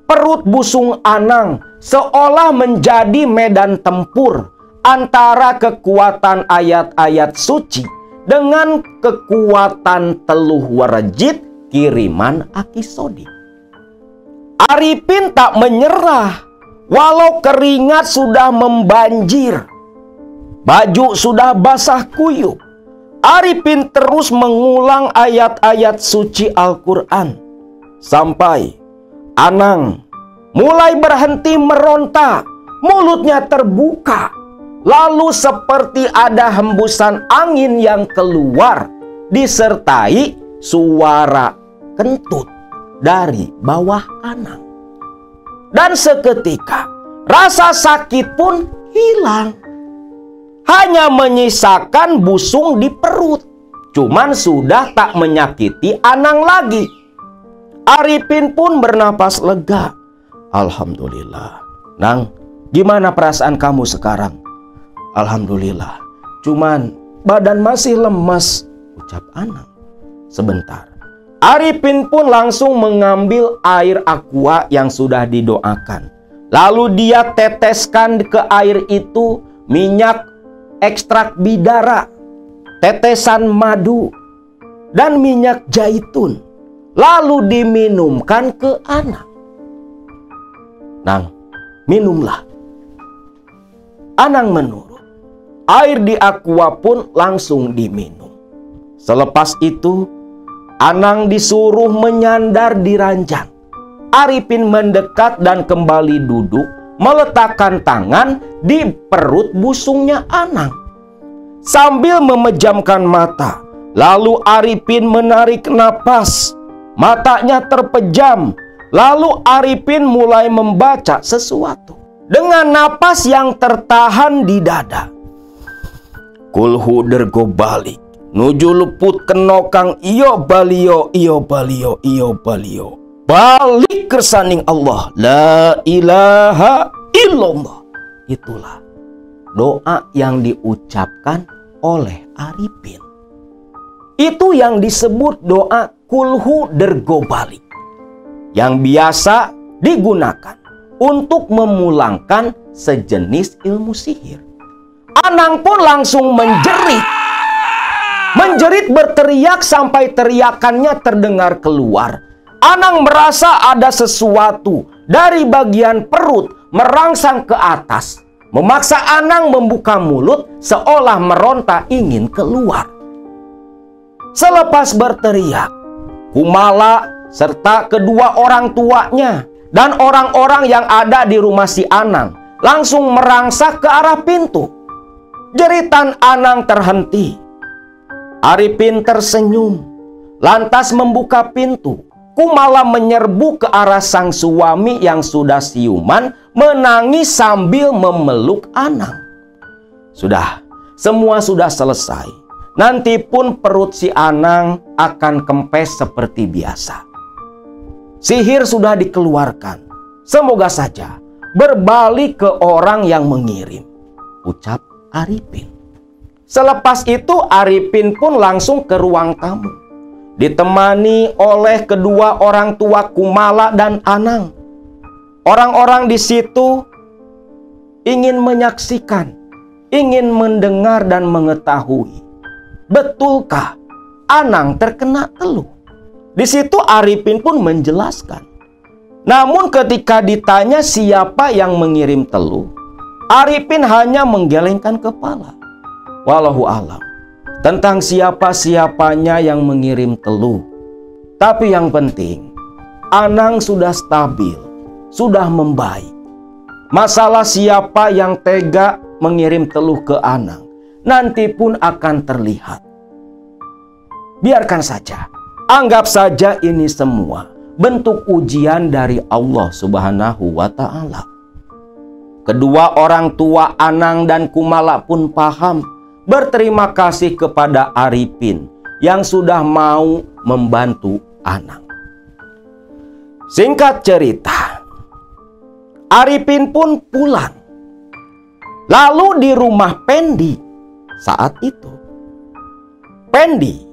S1: Perut busung Anang seolah menjadi medan tempur antara kekuatan ayat-ayat suci dengan kekuatan teluh warajit kiriman Aki Sodik. Arifin tak menyerah walau keringat sudah membanjir, baju sudah basah kuyup. Arifin terus mengulang ayat-ayat suci Al-Quran sampai Anang mulai berhenti meronta, mulutnya terbuka. Lalu seperti ada hembusan angin yang keluar, disertai suara kentut dari bawah Anang. Dan seketika rasa sakit pun hilang. Hanya menyisakan busung di perut. Cuman sudah tak menyakiti Anang lagi. Arifin pun bernapas lega. "Alhamdulillah. Nang, gimana perasaan kamu sekarang?" "Alhamdulillah. Cuman badan masih lemas," ucap Anang. Sebentar. Arifin pun langsung mengambil air aqua yang sudah didoakan. Lalu dia teteskan ke air itu minyak ekstrak bidara, tetesan madu, dan minyak zaitun. Lalu diminumkan ke Anang. "Nang, minumlah." Anang menurut. Air di aqua pun langsung diminum. Selepas itu, Anang disuruh menyandar di ranjang. Arifin mendekat dan kembali duduk, meletakkan tangan di perut busungnya Anang. Sambil memejamkan mata, lalu Arifin menarik napas. Matanya terpejam. Lalu Arifin mulai membaca sesuatu dengan napas yang tertahan di dada. "Kulhu dergo balik, nuju leput kenokang iyo balio, iyo balio, iyo balio. Balik kersaning Allah, la ilaha illallah." Itulah doa yang diucapkan oleh Arifin. Itu yang disebut doa kulhu dergo balik, yang biasa digunakan untuk memulangkan sejenis ilmu sihir. Anang pun langsung menjerit. Menjerit berteriak sampai teriakannya terdengar keluar. Anang merasa ada sesuatu dari bagian perut merangsang ke atas, memaksa Anang membuka mulut seolah meronta ingin keluar. Selepas berteriak, Kumala serta kedua orang tuanya dan orang-orang yang ada di rumah si Anang langsung merangsek ke arah pintu. Jeritan Anang terhenti. Arifin tersenyum, lantas membuka pintu. Kumala menyerbu ke arah sang suami yang sudah siuman, menangis sambil memeluk Anang. Sudah, semua sudah selesai. Nanti pun perut si Anang akan kempes seperti biasa. Sihir sudah dikeluarkan. Semoga saja berbalik ke orang yang mengirim, ucap Arifin. Selepas itu Arifin pun langsung ke ruang tamu, ditemani oleh kedua orang tua Kumala dan Anang. Orang-orang di situ ingin menyaksikan, ingin mendengar dan mengetahui, betulkah Anang terkena teluh? Di situ Arifin pun menjelaskan. Namun ketika ditanya siapa yang mengirim teluh, Arifin hanya menggelengkan kepala. Wallahu alam tentang siapa-siapanya yang mengirim teluh. Tapi yang penting, Anang sudah stabil, sudah membaik. Masalah siapa yang tega mengirim teluh ke Anang nanti pun akan terlihat. Biarkan saja, anggap saja ini semua bentuk ujian dari Allah Subhanahu wa Ta'ala. Kedua orang tua Anang dan Kumala pun paham, berterima kasih kepada Arifin yang sudah mau membantu Anang. Singkat cerita, Arifin pun pulang. Lalu di rumah Pendi saat itu, Pendi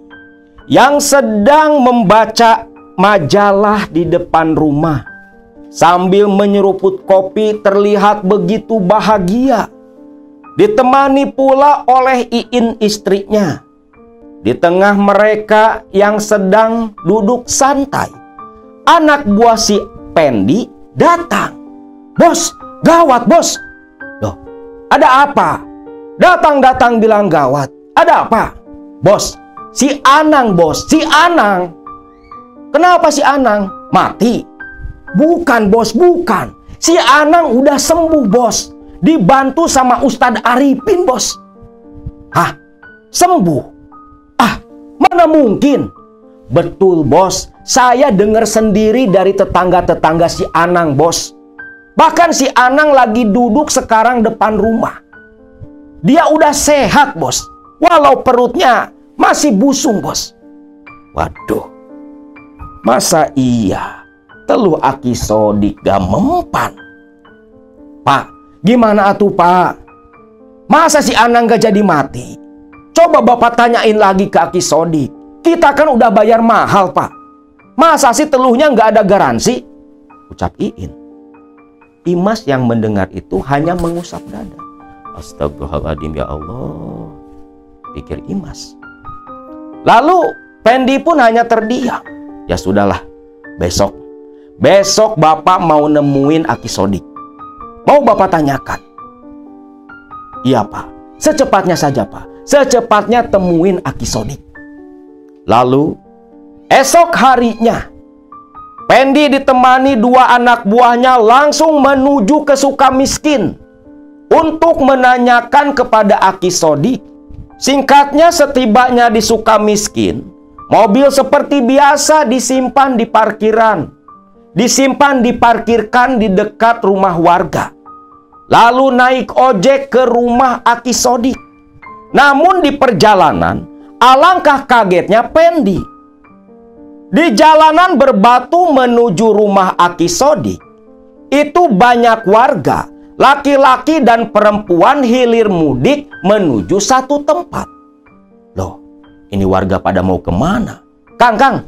S1: yang sedang membaca majalah di depan rumah sambil menyeruput kopi terlihat begitu bahagia. Ditemani pula oleh Iin istrinya. Di tengah mereka yang sedang duduk santai, anak buah si Pendi datang. "Bos, gawat bos." "Loh, ada apa?" Datang-datang bilang gawat. "Ada apa?" "Bos, si Anang bos, si Anang." "Kenapa si Anang? Mati?" "Bukan bos, bukan. Si Anang udah sembuh bos. Dibantu sama Ustadz Arifin bos." "Hah? Sembuh? Ah, mana mungkin." "Betul bos, saya dengar sendiri dari tetangga-tetangga si Anang bos. Bahkan si Anang lagi duduk sekarang depan rumah. Dia udah sehat bos, walau perutnya masih busung bos." Waduh, masa iya teluh Aki Sodik gak mempan? "Pak, gimana atuh pak? Masa si Anang gak jadi mati? Coba bapak tanyain lagi ke Aki Sodik. Kita kan udah bayar mahal pak. Masa sih teluhnya gak ada garansi?" ucap Iin. Imas yang mendengar itu hanya mengusap dada. Astagfirullahaladzim, ya Allah, pikir Imas. Lalu Pendi pun hanya terdiam. "Ya sudahlah, besok bapak mau nemuin Aki Sodik. Mau bapak tanyakan?" "Iya pak, secepatnya saja pak. Secepatnya temuin Aki Sodik." Lalu esok harinya Pendi ditemani dua anak buahnya langsung menuju ke Sukamiskin untuk menanyakan kepada Aki Sodik. Singkatnya, setibanya di Sukamiskin, mobil seperti biasa disimpan di parkiran. Diparkirkan di dekat rumah warga. Lalu naik ojek ke rumah Aki Sodik. Namun di perjalanan, alangkah kagetnya Pendi. Di jalanan berbatu menuju rumah Aki Sodik, itu banyak warga, laki-laki dan perempuan hilir mudik menuju satu tempat. "Loh, ini warga pada mau kemana?" Kang,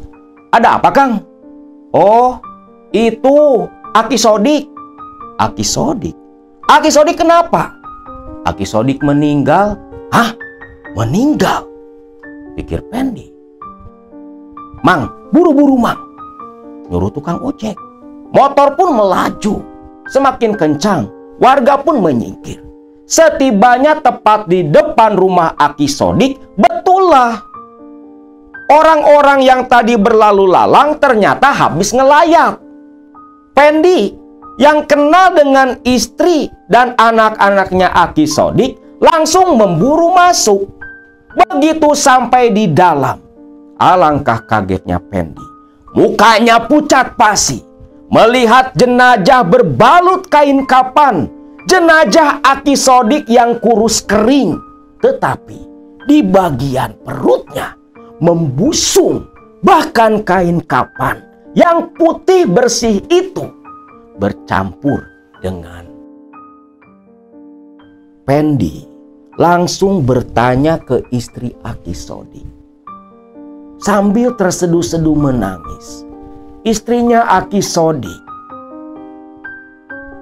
S1: ada apa Kang?" "Oh, itu Aki Sodik. Aki Sodik? Aki Sodik kenapa? Aki Sodik meninggal. Hah? Meninggal? Pikir Pendi. Mang, buru-buru Mang, nyuruh tukang ojek. Motor pun melaju semakin kencang. Warga pun menyingkir. Setibanya tepat di depan rumah Aki Sodik, betullah orang-orang yang tadi berlalu lalang ternyata habis ngelayat. Pendi yang kenal dengan istri dan anak-anaknya Aki Sodik langsung memburu masuk. Begitu sampai di dalam, alangkah kagetnya Pendi. Mukanya pucat pasi melihat jenazah berbalut kain kapan. Jenazah Aki Sodik yang kurus kering, tetapi di bagian perutnya membusung. Bahkan kain kapan yang putih bersih itu bercampur dengan. Pendi langsung bertanya ke istri Aki Sodik. Sambil terseduh-seduh menangis, istrinya Aki Sodik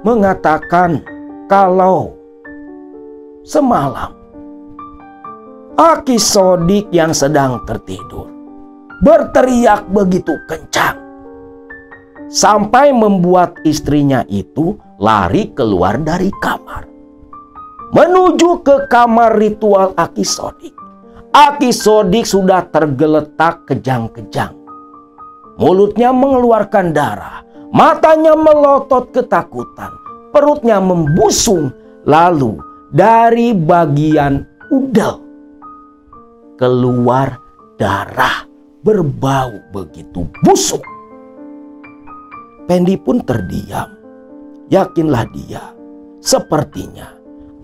S1: mengatakan kalau semalam Aki Sodik yang sedang tertidur berteriak begitu kencang sampai membuat istrinya itu lari keluar dari kamar menuju ke kamar ritual Aki Sodik. Aki Sodik sudah tergeletak kejang-kejang. Mulutnya mengeluarkan darah, matanya melotot ketakutan, perutnya membusung, lalu dari bagian udel keluar darah berbau begitu busuk. Pendi pun terdiam. Yakinlah dia, sepertinya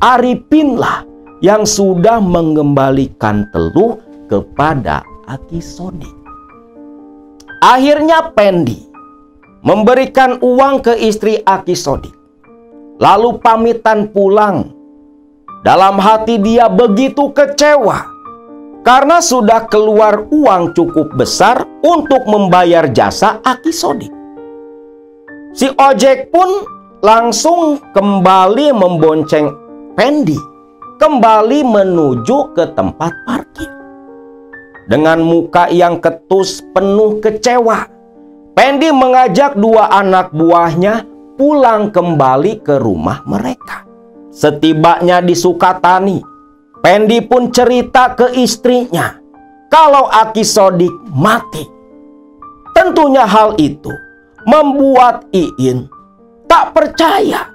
S1: Arifinlah yang sudah mengembalikan Teluh kepada Aki Sodik. Akhirnya Pendi memberikan uang ke istri Aki Sodik, lalu pamitan pulang. Dalam hati dia begitu kecewa karena sudah keluar uang cukup besar untuk membayar jasa Aki Sodik. Si ojek pun langsung kembali membonceng Pendi kembali menuju ke tempat parkir. Dengan muka yang ketus penuh kecewa, Pendi mengajak dua anak buahnya pulang kembali ke rumah mereka. Setibanya di Sukatani, Pendi pun cerita ke istrinya kalau Aki Sodik mati. Tentunya hal itu membuat Iin tak percaya.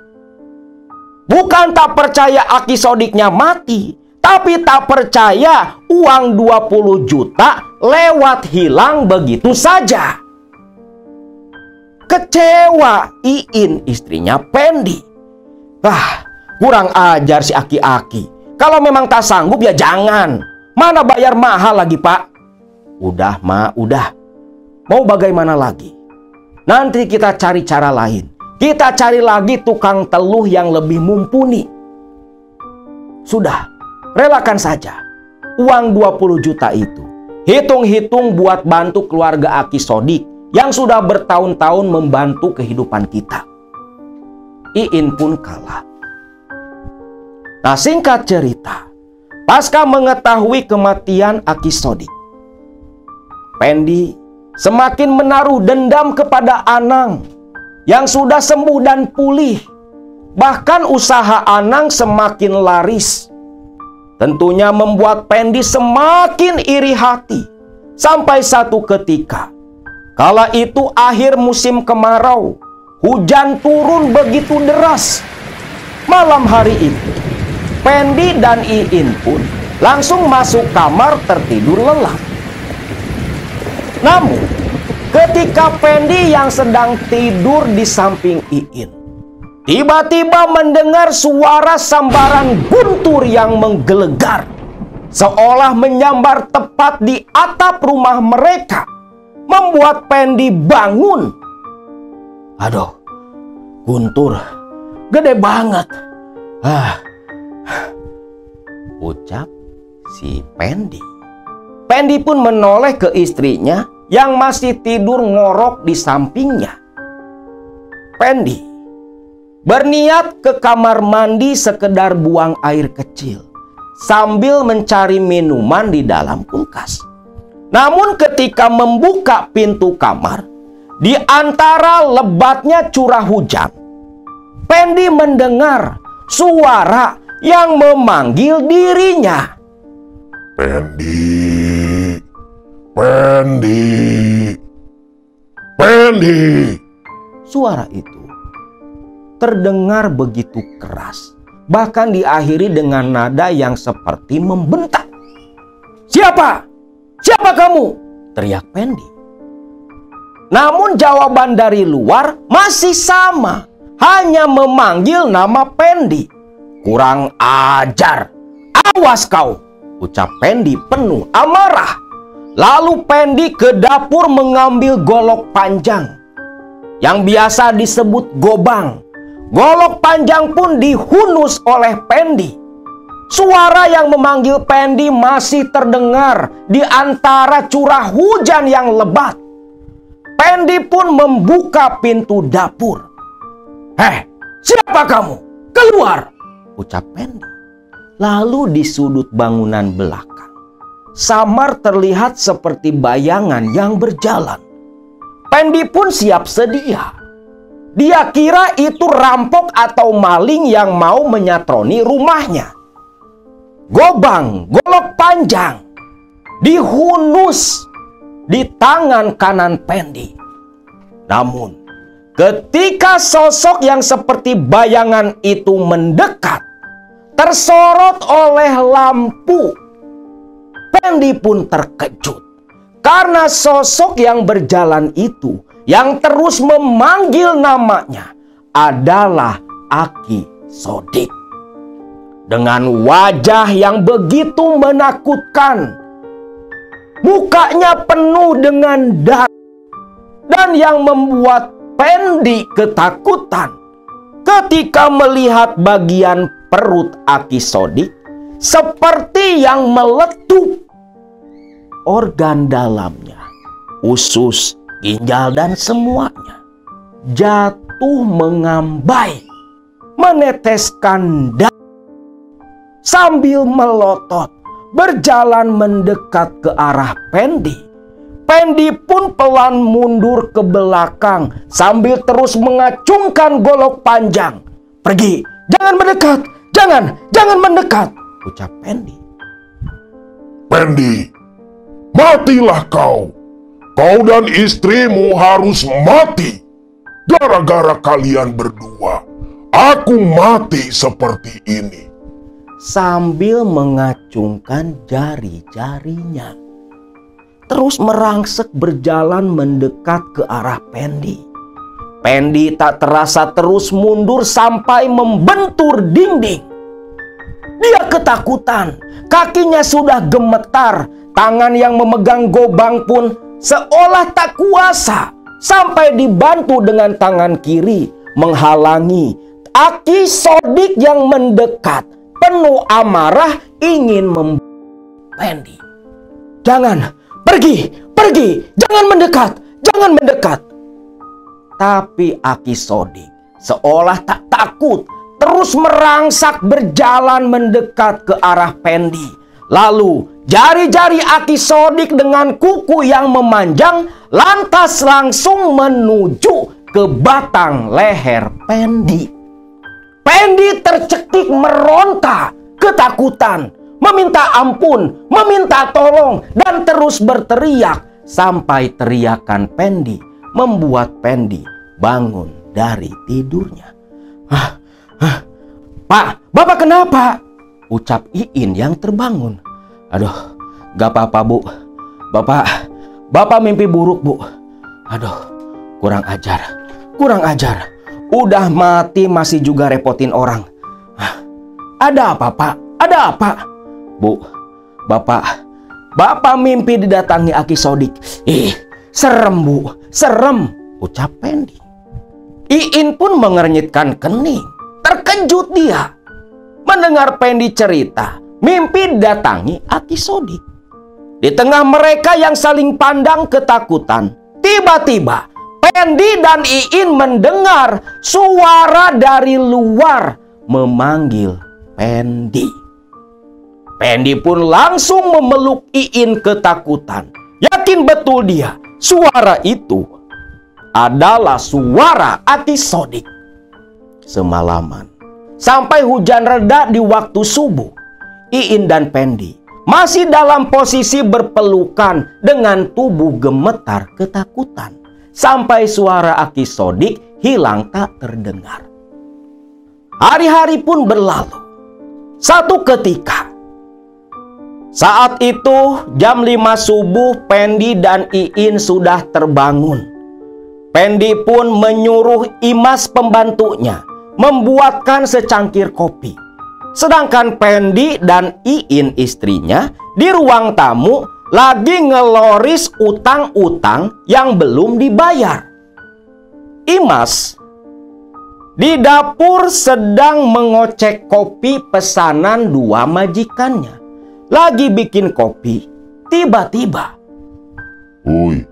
S1: Bukan tak percaya Aki Sodiknya mati, tapi tak percaya uang 20 juta lewat hilang begitu saja. Kecewa Iin, istrinya Pendi. Kurang ajar si aki-aki. Kalau memang tak sanggup ya jangan. Mana bayar mahal lagi Pak? Udah Ma, udah. Mau bagaimana lagi? Nanti kita cari cara lain. Kita cari lagi tukang teluh yang lebih mumpuni. Sudah, relakan saja. Uang 20 juta itu hitung-hitung buat bantu keluarga Aki Sodik yang sudah bertahun-tahun membantu kehidupan kita. Iin pun kalah. Nah, singkat cerita, pasca mengetahui kematian Aki Sodik, Pendi semakin menaruh dendam kepada Anang yang sudah sembuh dan pulih. Bahkan usaha Anang semakin laris. Tentunya membuat Pendi semakin iri hati. Sampai satu ketika, kala itu akhir musim kemarau, hujan turun begitu deras. Malam hari itu, Pendi dan Iin pun langsung masuk kamar tertidur lelap. Namun, ketika Pendi yang sedang tidur di samping Iin, tiba-tiba mendengar suara sambaran guntur yang menggelegar, seolah menyambar tepat di atap rumah mereka, membuat Pendi bangun. Aduh, guntur gede banget. Ucap si Pendi. Pendi pun menoleh ke istrinya yang masih tidur ngorok di sampingnya. Pendi berniat ke kamar mandi sekedar buang air kecil sambil mencari minuman di dalam kulkas. Namun ketika membuka pintu kamar, di antara lebatnya curah hujan, Pendi mendengar suara yang memanggil dirinya.
S2: Pendi, Pendi, Pendi.
S1: Suara itu terdengar begitu keras, bahkan diakhiri dengan nada yang seperti membentak. "Siapa? Siapa kamu?" teriak Pendi. Namun jawaban dari luar masih sama, hanya memanggil nama Pendi. "Kurang ajar, awas kau," ucap Pendi penuh amarah. Lalu Pendi ke dapur mengambil golok panjang yang biasa disebut gobang. Golok panjang pun dihunus oleh Pendi. Suara yang memanggil Pendi masih terdengar di antara curah hujan yang lebat. Pendi pun membuka pintu dapur. Siapa kamu? Keluar!" ucap Pendi. Lalu di sudut bangunan belakang, samar terlihat seperti bayangan yang berjalan. Pendi pun siap sedia. Dia kira itu rampok atau maling yang mau menyatroni rumahnya. Gobang, golok panjang, dihunus di tangan kanan Pendi. Namun, ketika sosok yang seperti bayangan itu mendekat, tersorot oleh lampu, Pendi pun terkejut. Karena sosok yang berjalan itu, yang terus memanggil namanya, adalah Aki Sodik. Dengan wajah yang begitu menakutkan, mukanya penuh dengan darah, dan yang membuat Pendi ketakutan ketika melihat bagian perut Aki Sodik seperti yang meletup. Organ dalamnya, usus, ginjal, dan semuanya jatuh mengambai, meneteskan darah. Sambil melotot, berjalan mendekat ke arah Pendi. Pendi pun pelan mundur ke belakang sambil terus mengacungkan golok panjang. "Pergi, jangan mendekat, jangan mendekat," ucap Pendi.
S2: Pendi, matilah kau. Kau dan istrimu harus mati. Gara-gara kalian berdua, aku mati seperti ini.
S1: Sambil mengacungkan jari-jarinya, terus merangsek berjalan mendekat ke arah Pendi. Pendi tak terasa terus mundur sampai membentur dinding. Dia ketakutan, kakinya sudah gemetar, tangan yang memegang gobang pun seolah tak kuasa, sampai dibantu dengan tangan kiri menghalangi Aki Sodik yang mendekat, penuh amarah ingin membunuh Pendi. "Jangan, pergi, jangan mendekat. Tapi Aki Sodik seolah tak takut, terus merangsak berjalan mendekat ke arah Pendi. Lalu jari-jari Aki Sodik dengan kuku yang memanjang lantas langsung menuju ke batang leher Pendi. Pendi tercekik meronta ketakutan, meminta ampun, meminta tolong, dan terus berteriak sampai teriakan Pendi membuat Pendi bangun dari tidurnya. "Pak, Bapak kenapa?" ucap Iin yang terbangun. "Aduh, gak apa-apa, Bu. Bapak mimpi buruk, Bu. Aduh, kurang ajar. Udah mati masih juga repotin orang. Ada apa, Pak? Ada apa?" "Bu, Bapak mimpi didatangi Aki Sodik." Serem, Bu, serem," ucap Pendi. Iin pun mengernyitkan kening. Terkejut dia mendengar Pendi cerita mimpi didatangi Aki Sodik. Di tengah mereka yang saling pandang ketakutan, tiba-tiba Pendi dan Iin mendengar suara dari luar memanggil Pendi. Pendi pun langsung memeluk Iin ketakutan. Yakin betul dia, suara itu adalah suara Aki Sodik. Semalaman, sampai hujan reda di waktu subuh, Iin dan Pendi masih dalam posisi berpelukan dengan tubuh gemetar ketakutan. Sampai suara Aki Sodik hilang tak terdengar. Hari-hari pun berlalu. Satu ketika, saat itu jam 5 subuh, Pendi dan Iin sudah terbangun. Pendi pun menyuruh Imas pembantunya membuatkan secangkir kopi. Sedangkan Pendi dan Iin istrinya di ruang tamu lagi ngeloris utang-utang yang belum dibayar. Imas di dapur sedang mengocek kopi pesanan dua majikannya. Lagi bikin kopi, tiba-tiba,
S2: "Uy,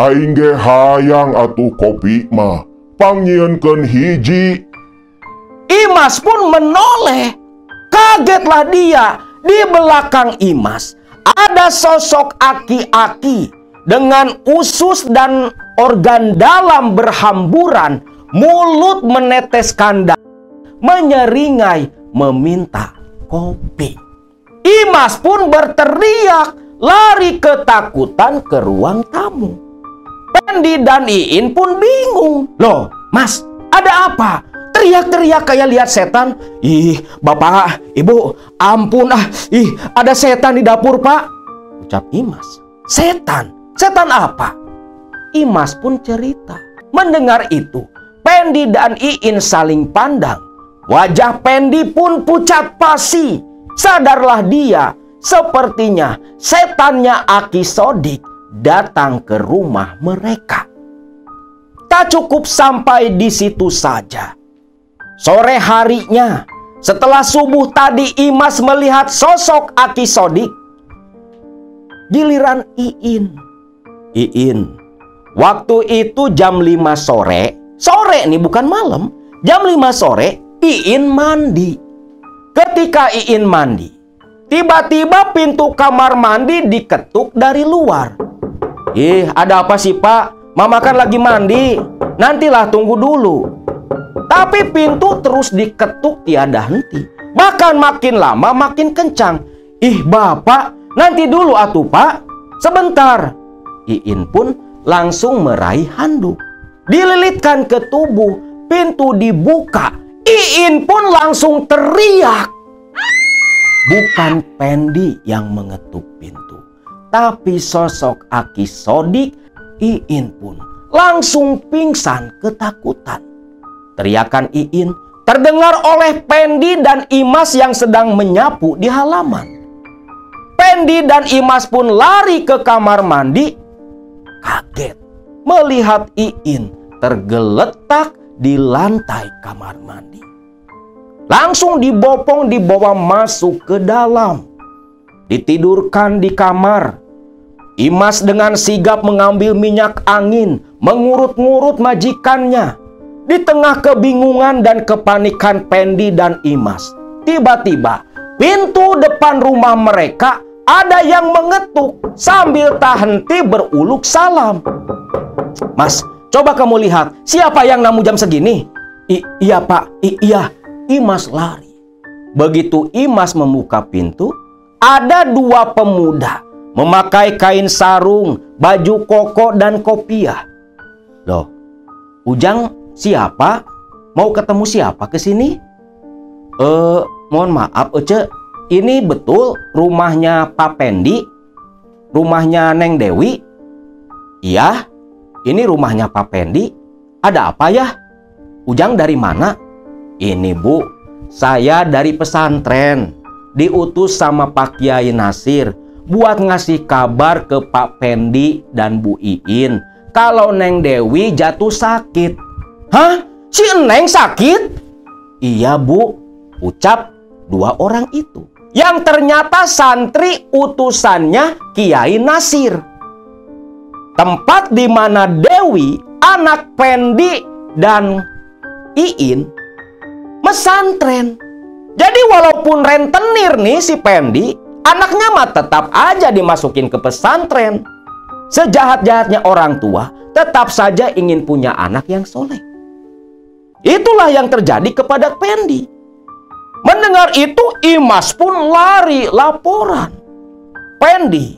S2: aing ge hayang atuh kopi mah, panggieunkeun hiji."
S1: Imas pun menoleh. Kagetlah dia. Di belakang Imas ada sosok aki-aki dengan usus dan organ dalam berhamburan, mulut meneteskan darah, menyeringai meminta kopi. Imas pun berteriak, lari ketakutan ke ruang tamu. Pendi dan Iin pun bingung. "Loh, Mas, ada apa? Teriak-teriak kayak lihat setan." "Ih, Bapak, Ibu, ampun ada setan di dapur, Pak," ucap Imas. "Setan? Setan apa?" Imas pun cerita. Mendengar itu, Pendi dan Iin saling pandang. Wajah Pendi pun pucat pasi. Sadarlah dia, sepertinya setannya Aki Sodik datang ke rumah mereka. Tak cukup sampai di situ saja. Sore harinya, setelah subuh tadi Imas melihat sosok Aki Sodik. Giliran Iin. Iin, waktu itu jam 5 sore. Sore nih, bukan malam. Jam 5 sore, Iin mandi. Ketika Iin mandi, tiba-tiba pintu kamar mandi diketuk dari luar. "Ih, ada apa sih, Pak? Mama kan lagi mandi. Nantilah, tunggu dulu." Tapi pintu terus diketuk tiada henti. Bahkan makin lama makin kencang. "Ih, Bapak, nanti dulu atuh, Pak. Sebentar." Iin pun langsung meraih handuk. Dililitkan ke tubuh, pintu dibuka. Iin pun langsung teriak. Bukan Pendi yang mengetuk pintu, tapi sosok Aki Sodik. Iin pun langsung pingsan ketakutan. Teriakan Iin terdengar oleh Pendi dan Imas yang sedang menyapu di halaman. Pendi dan Imas pun lari ke kamar mandi. Kaget melihat Iin tergeletak di lantai kamar mandi. Langsung dibopong, dibawa masuk ke dalam. Ditidurkan di kamar. Imas dengan sigap mengambil minyak angin, mengurut-ngurut majikannya. Di tengah kebingungan dan kepanikan Pendi dan Imas, tiba-tiba pintu depan rumah mereka ada yang mengetuk sambil tak henti beruluk salam. "Mas, coba kamu lihat, siapa yang namu jam segini?" Iya, Pak. Iya." Imas lari. Begitu Imas membuka pintu, ada dua pemuda memakai kain sarung, baju koko, dan kopiah. "Loh, Ujang siapa? Mau ketemu siapa ke sini?" Mohon maaf, Ece. Ini betul rumahnya Pak Pendi? Rumahnya Neng Dewi?" "Iya, ini rumahnya Pak Pendi. Ada apa ya? Ujang dari mana?" "Ini, Bu, saya dari pesantren. Diutus sama Pak Kiai Nasir buat ngasih kabar ke Pak Pendi dan Bu Iin kalau Neng Dewi jatuh sakit." "Hah? Si Neng sakit?" "Iya, Bu," ucap dua orang itu, yang ternyata santri utusannya Kiai Nasir. Tempat di mana Dewi anak Pendi dan Iin mesantren. Jadi walaupun rentenir nih si Pendi, anaknya mah tetap aja dimasukin ke pesantren. Sejahat-jahatnya orang tua, tetap saja ingin punya anak yang soleh. Itulah yang terjadi kepada Pendi. Mendengar itu, Imas pun lari laporan. Pendi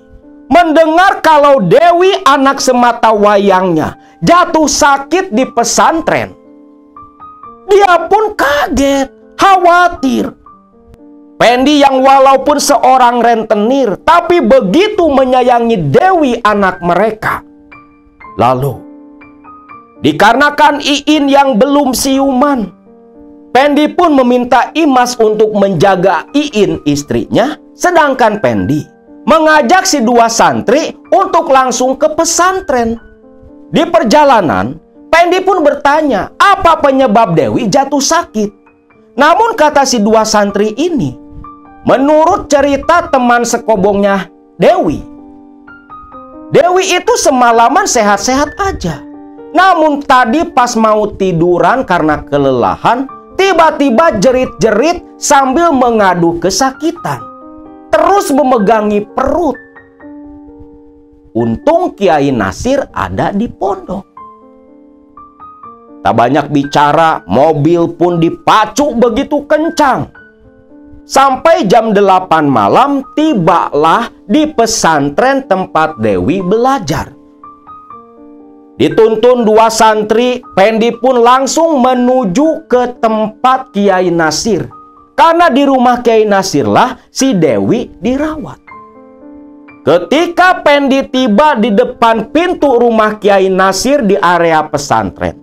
S1: mendengar kalau Dewi anak semata wayangnya jatuh sakit di pesantren. Dia pun kaget, khawatir. Pendi yang walaupun seorang rentenir, tapi begitu menyayangi Dewi anak mereka. Lalu, dikarenakan Iin yang belum siuman, Pendi pun meminta Imas untuk menjaga Iin istrinya, sedangkan Pendi mengajak si dua santri untuk langsung ke pesantren. Di perjalanan, Pendi pun bertanya apa penyebab Dewi jatuh sakit. Namun kata si dua santri ini, menurut cerita teman sekobongnya Dewi, Dewi itu semalaman sehat-sehat aja. Namun tadi pas mau tiduran karena kelelahan, tiba-tiba jerit-jerit sambil mengadu kesakitan. Terus memegangi perut. Untung Kiai Nasir ada di pondok. Tak banyak bicara, mobil pun dipacu begitu kencang. Sampai jam 8 malam tibalah di pesantren tempat Dewi belajar. Dituntun dua santri, Pendi pun langsung menuju ke tempat Kiai Nasir. Karena di rumah Kiai Nasir lah si Dewi dirawat. Ketika Pendi tiba di depan pintu rumah Kiai Nasir di area pesantren,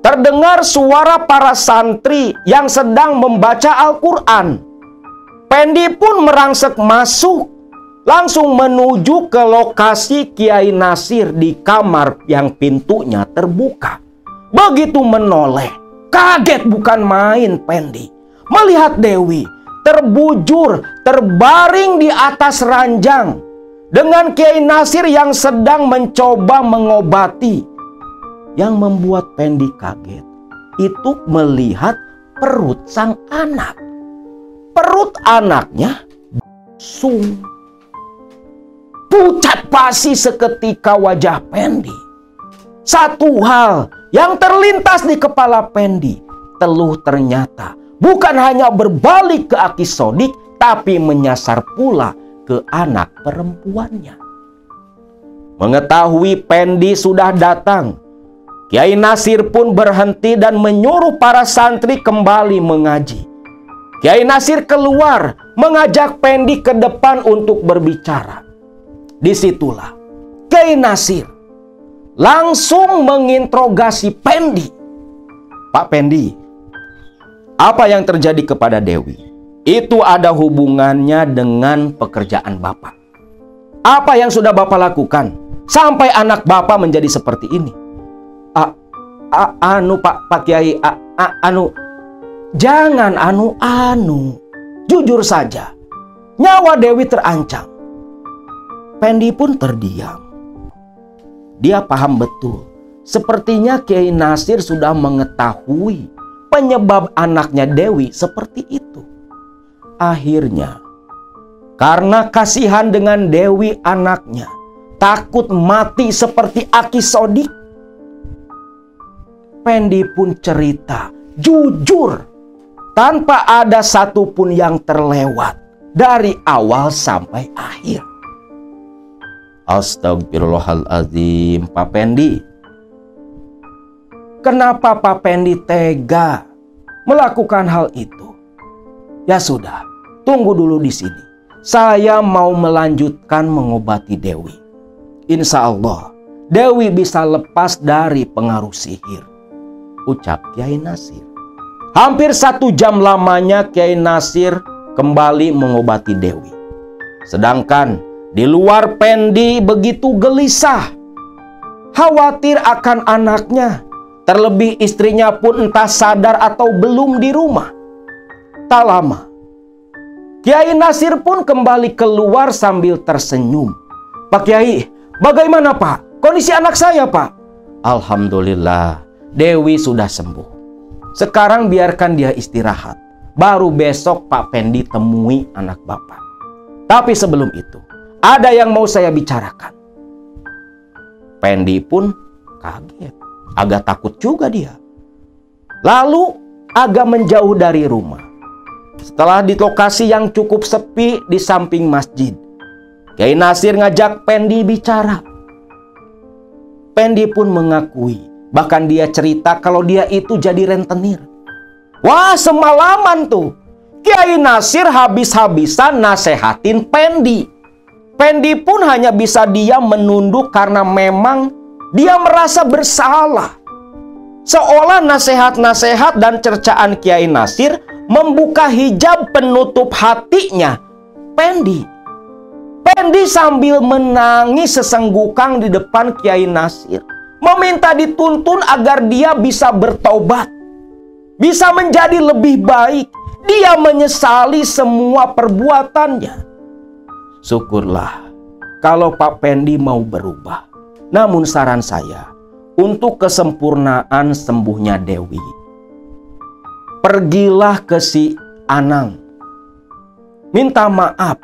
S1: terdengar suara para santri yang sedang membaca Al-Quran. Pendi pun merangsek masuk, langsung menuju ke lokasi Kiai Nasir di kamar yang pintunya terbuka. Begitu menoleh, kaget bukan main Pendi melihat Dewi terbujur, terbaring di atas ranjang dengan Kiai Nasir yang sedang mencoba mengobati. Yang membuat Pendi kaget itu melihat perut sang anak. Perut anaknya busung. Pucat pasi seketika wajah Pendi. Satu hal yang terlintas di kepala Pendi, teluh ternyata bukan hanya berbalik ke Aki Sodik, tapi menyasar pula ke anak perempuannya. Mengetahui Pendi sudah datang, Kiai Nasir pun berhenti dan menyuruh para santri kembali mengaji. Kiai Nasir keluar mengajak Pendi ke depan untuk berbicara. Disitulah Kiai Nasir langsung menginterogasi Pendi. Pak Pendi, apa yang terjadi kepada Dewi? Itu ada hubungannya dengan pekerjaan Bapak. Apa yang sudah Bapak lakukan sampai anak Bapak menjadi seperti ini? Pak Kiai, jangan jujur saja, nyawa Dewi terancam. Pendi pun terdiam. Dia paham betul, sepertinya Kiai Nasir sudah mengetahui penyebab anaknya Dewi seperti itu. Akhirnya, karena kasihan dengan Dewi anaknya, takut mati seperti Aki Sodik, Pendi pun cerita jujur tanpa ada satupun yang terlewat dari awal sampai akhir. Astagfirullahaladzim, Pak Pendi. Kenapa Pak Pendi tega melakukan hal itu? Ya sudah, tunggu dulu di sini. Saya mau melanjutkan mengobati Dewi. Insya Allah, Dewi bisa lepas dari pengaruh sihir, ucap Kiai Nasir. Hampir 1 jam lamanya Kiai Nasir kembali mengobati Dewi. Sedangkan di luar Pendi begitu gelisah, khawatir akan anaknya. Terlebih istrinya pun entah sadar atau belum di rumah. Tak lama, Kiai Nasir pun kembali keluar sambil tersenyum. Pak Kiai, bagaimana Pak? Kondisi anak saya Pak? Alhamdulillah, Dewi sudah sembuh. Sekarang biarkan dia istirahat. Baru besok Pak Pendi temui anak Bapak. Tapi sebelum itu, ada yang mau saya bicarakan. Pendi pun kaget. Agak takut juga dia. Lalu agak menjauh dari rumah. Setelah di lokasi yang cukup sepi di samping masjid, Kiai Nasir ngajak Pendi bicara. Pendi pun mengakui, bahkan dia cerita kalau dia itu jadi rentenir. Wah, semalaman tuh Kiai Nasir habis-habisan nasehatin Pendi. Pendi pun hanya bisa diam menunduk karena memang dia merasa bersalah. Seolah nasihat-nasihat dan cercaan Kiai Nasir membuka hijab penutup hatinya Pendi. Pendi sambil menangis sesenggukang di depan Kiai Nasir, meminta dituntun agar dia bisa bertobat, bisa menjadi lebih baik. Dia menyesali semua perbuatannya. Syukurlah kalau Pak Pendi mau berubah. Namun saran saya, untuk kesempurnaan sembuhnya Dewi, pergilah ke si Anang. Minta maaf,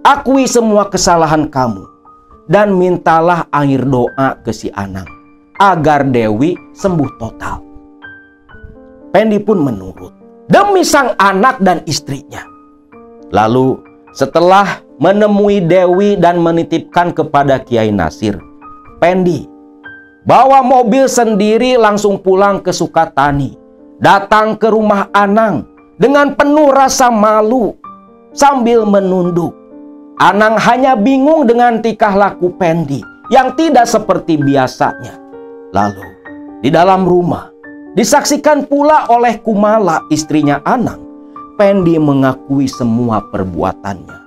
S1: akui semua kesalahan kamu, dan mintalah air doa ke si Anang agar Dewi sembuh total. Pendi pun menurut demi sang anak dan istrinya. Lalu setelah menemui Dewi dan menitipkan kepada Kiai Nasir, Pendi bawa mobil sendiri langsung pulang ke Sukatani, datang ke rumah Anang dengan penuh rasa malu sambil menunduk. Anang hanya bingung dengan tingkah laku Pendi yang tidak seperti biasanya. Lalu di dalam rumah disaksikan pula oleh Kumala, istrinya Anang. Pendi mengakui semua perbuatannya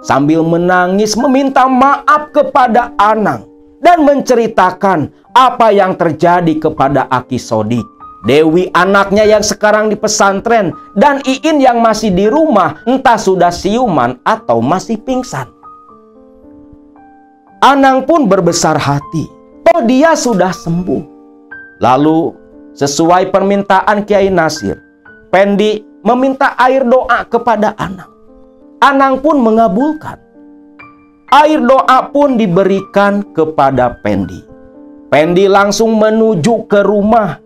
S1: sambil menangis meminta maaf kepada Anang dan menceritakan apa yang terjadi kepada Aki Sodik, Dewi anaknya yang sekarang di pesantren, dan Iin yang masih di rumah, entah sudah siuman atau masih pingsan. Anang pun berbesar hati, toh dia sudah sembuh. Lalu sesuai permintaan Kiai Nasir, Pendi meminta air doa kepada Anang. Anang pun mengabulkan. Air doa pun diberikan kepada Pendi. Pendi langsung menuju ke rumah.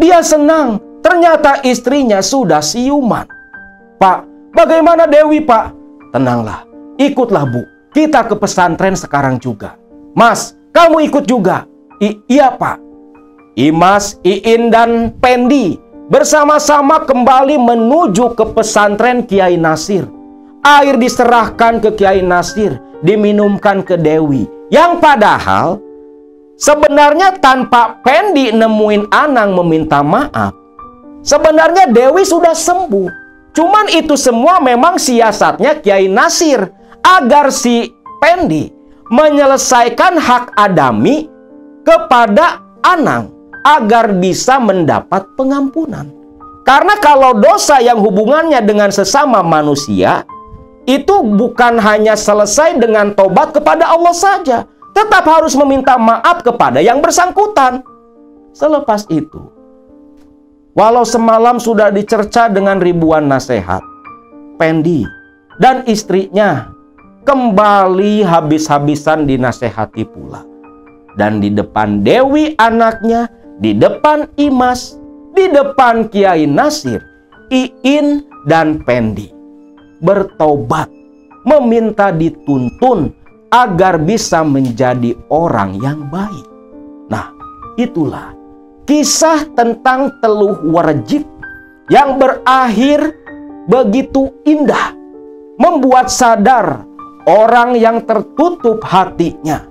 S1: Dia senang, ternyata istrinya sudah siuman. Pak, bagaimana Dewi, Pak? Tenanglah, ikutlah Bu, kita ke pesantren sekarang juga. Mas, kamu ikut juga? Iya Pak. Imas, Iin, dan Pendi bersama-sama kembali menuju ke pesantren Kiai Nasir. Air diserahkan ke Kiai Nasir, diminumkan ke Dewi. Yang padahal sebenarnya tanpa Pendi nemuin Anang meminta maaf, sebenarnya Dewi sudah sembuh. Cuman itu semua memang siasatnya Kiai Nasir agar si Pendi menyelesaikan hak adami kepada Anang agar bisa mendapat pengampunan. Karena kalau dosa yang hubungannya dengan sesama manusia itu bukan hanya selesai dengan tobat kepada Allah saja, tetap harus meminta maaf kepada yang bersangkutan. Selepas itu, walau semalam sudah dicerca dengan ribuan nasihat, Pendi dan istrinya kembali habis-habisan dinasehati pula. Dan di depan Dewi anaknya, di depan Imas, di depan Kiai Nasir, Iin dan Pendi bertobat, meminta dituntun agar bisa menjadi orang yang baik. Nah, itulah kisah tentang Teluh Warjib yang berakhir begitu indah, membuat sadar orang yang tertutup hatinya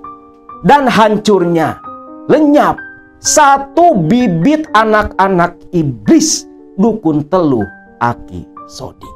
S1: dan hancurnya lenyap satu bibit anak-anak iblis dukun Teluh Aki Sodik.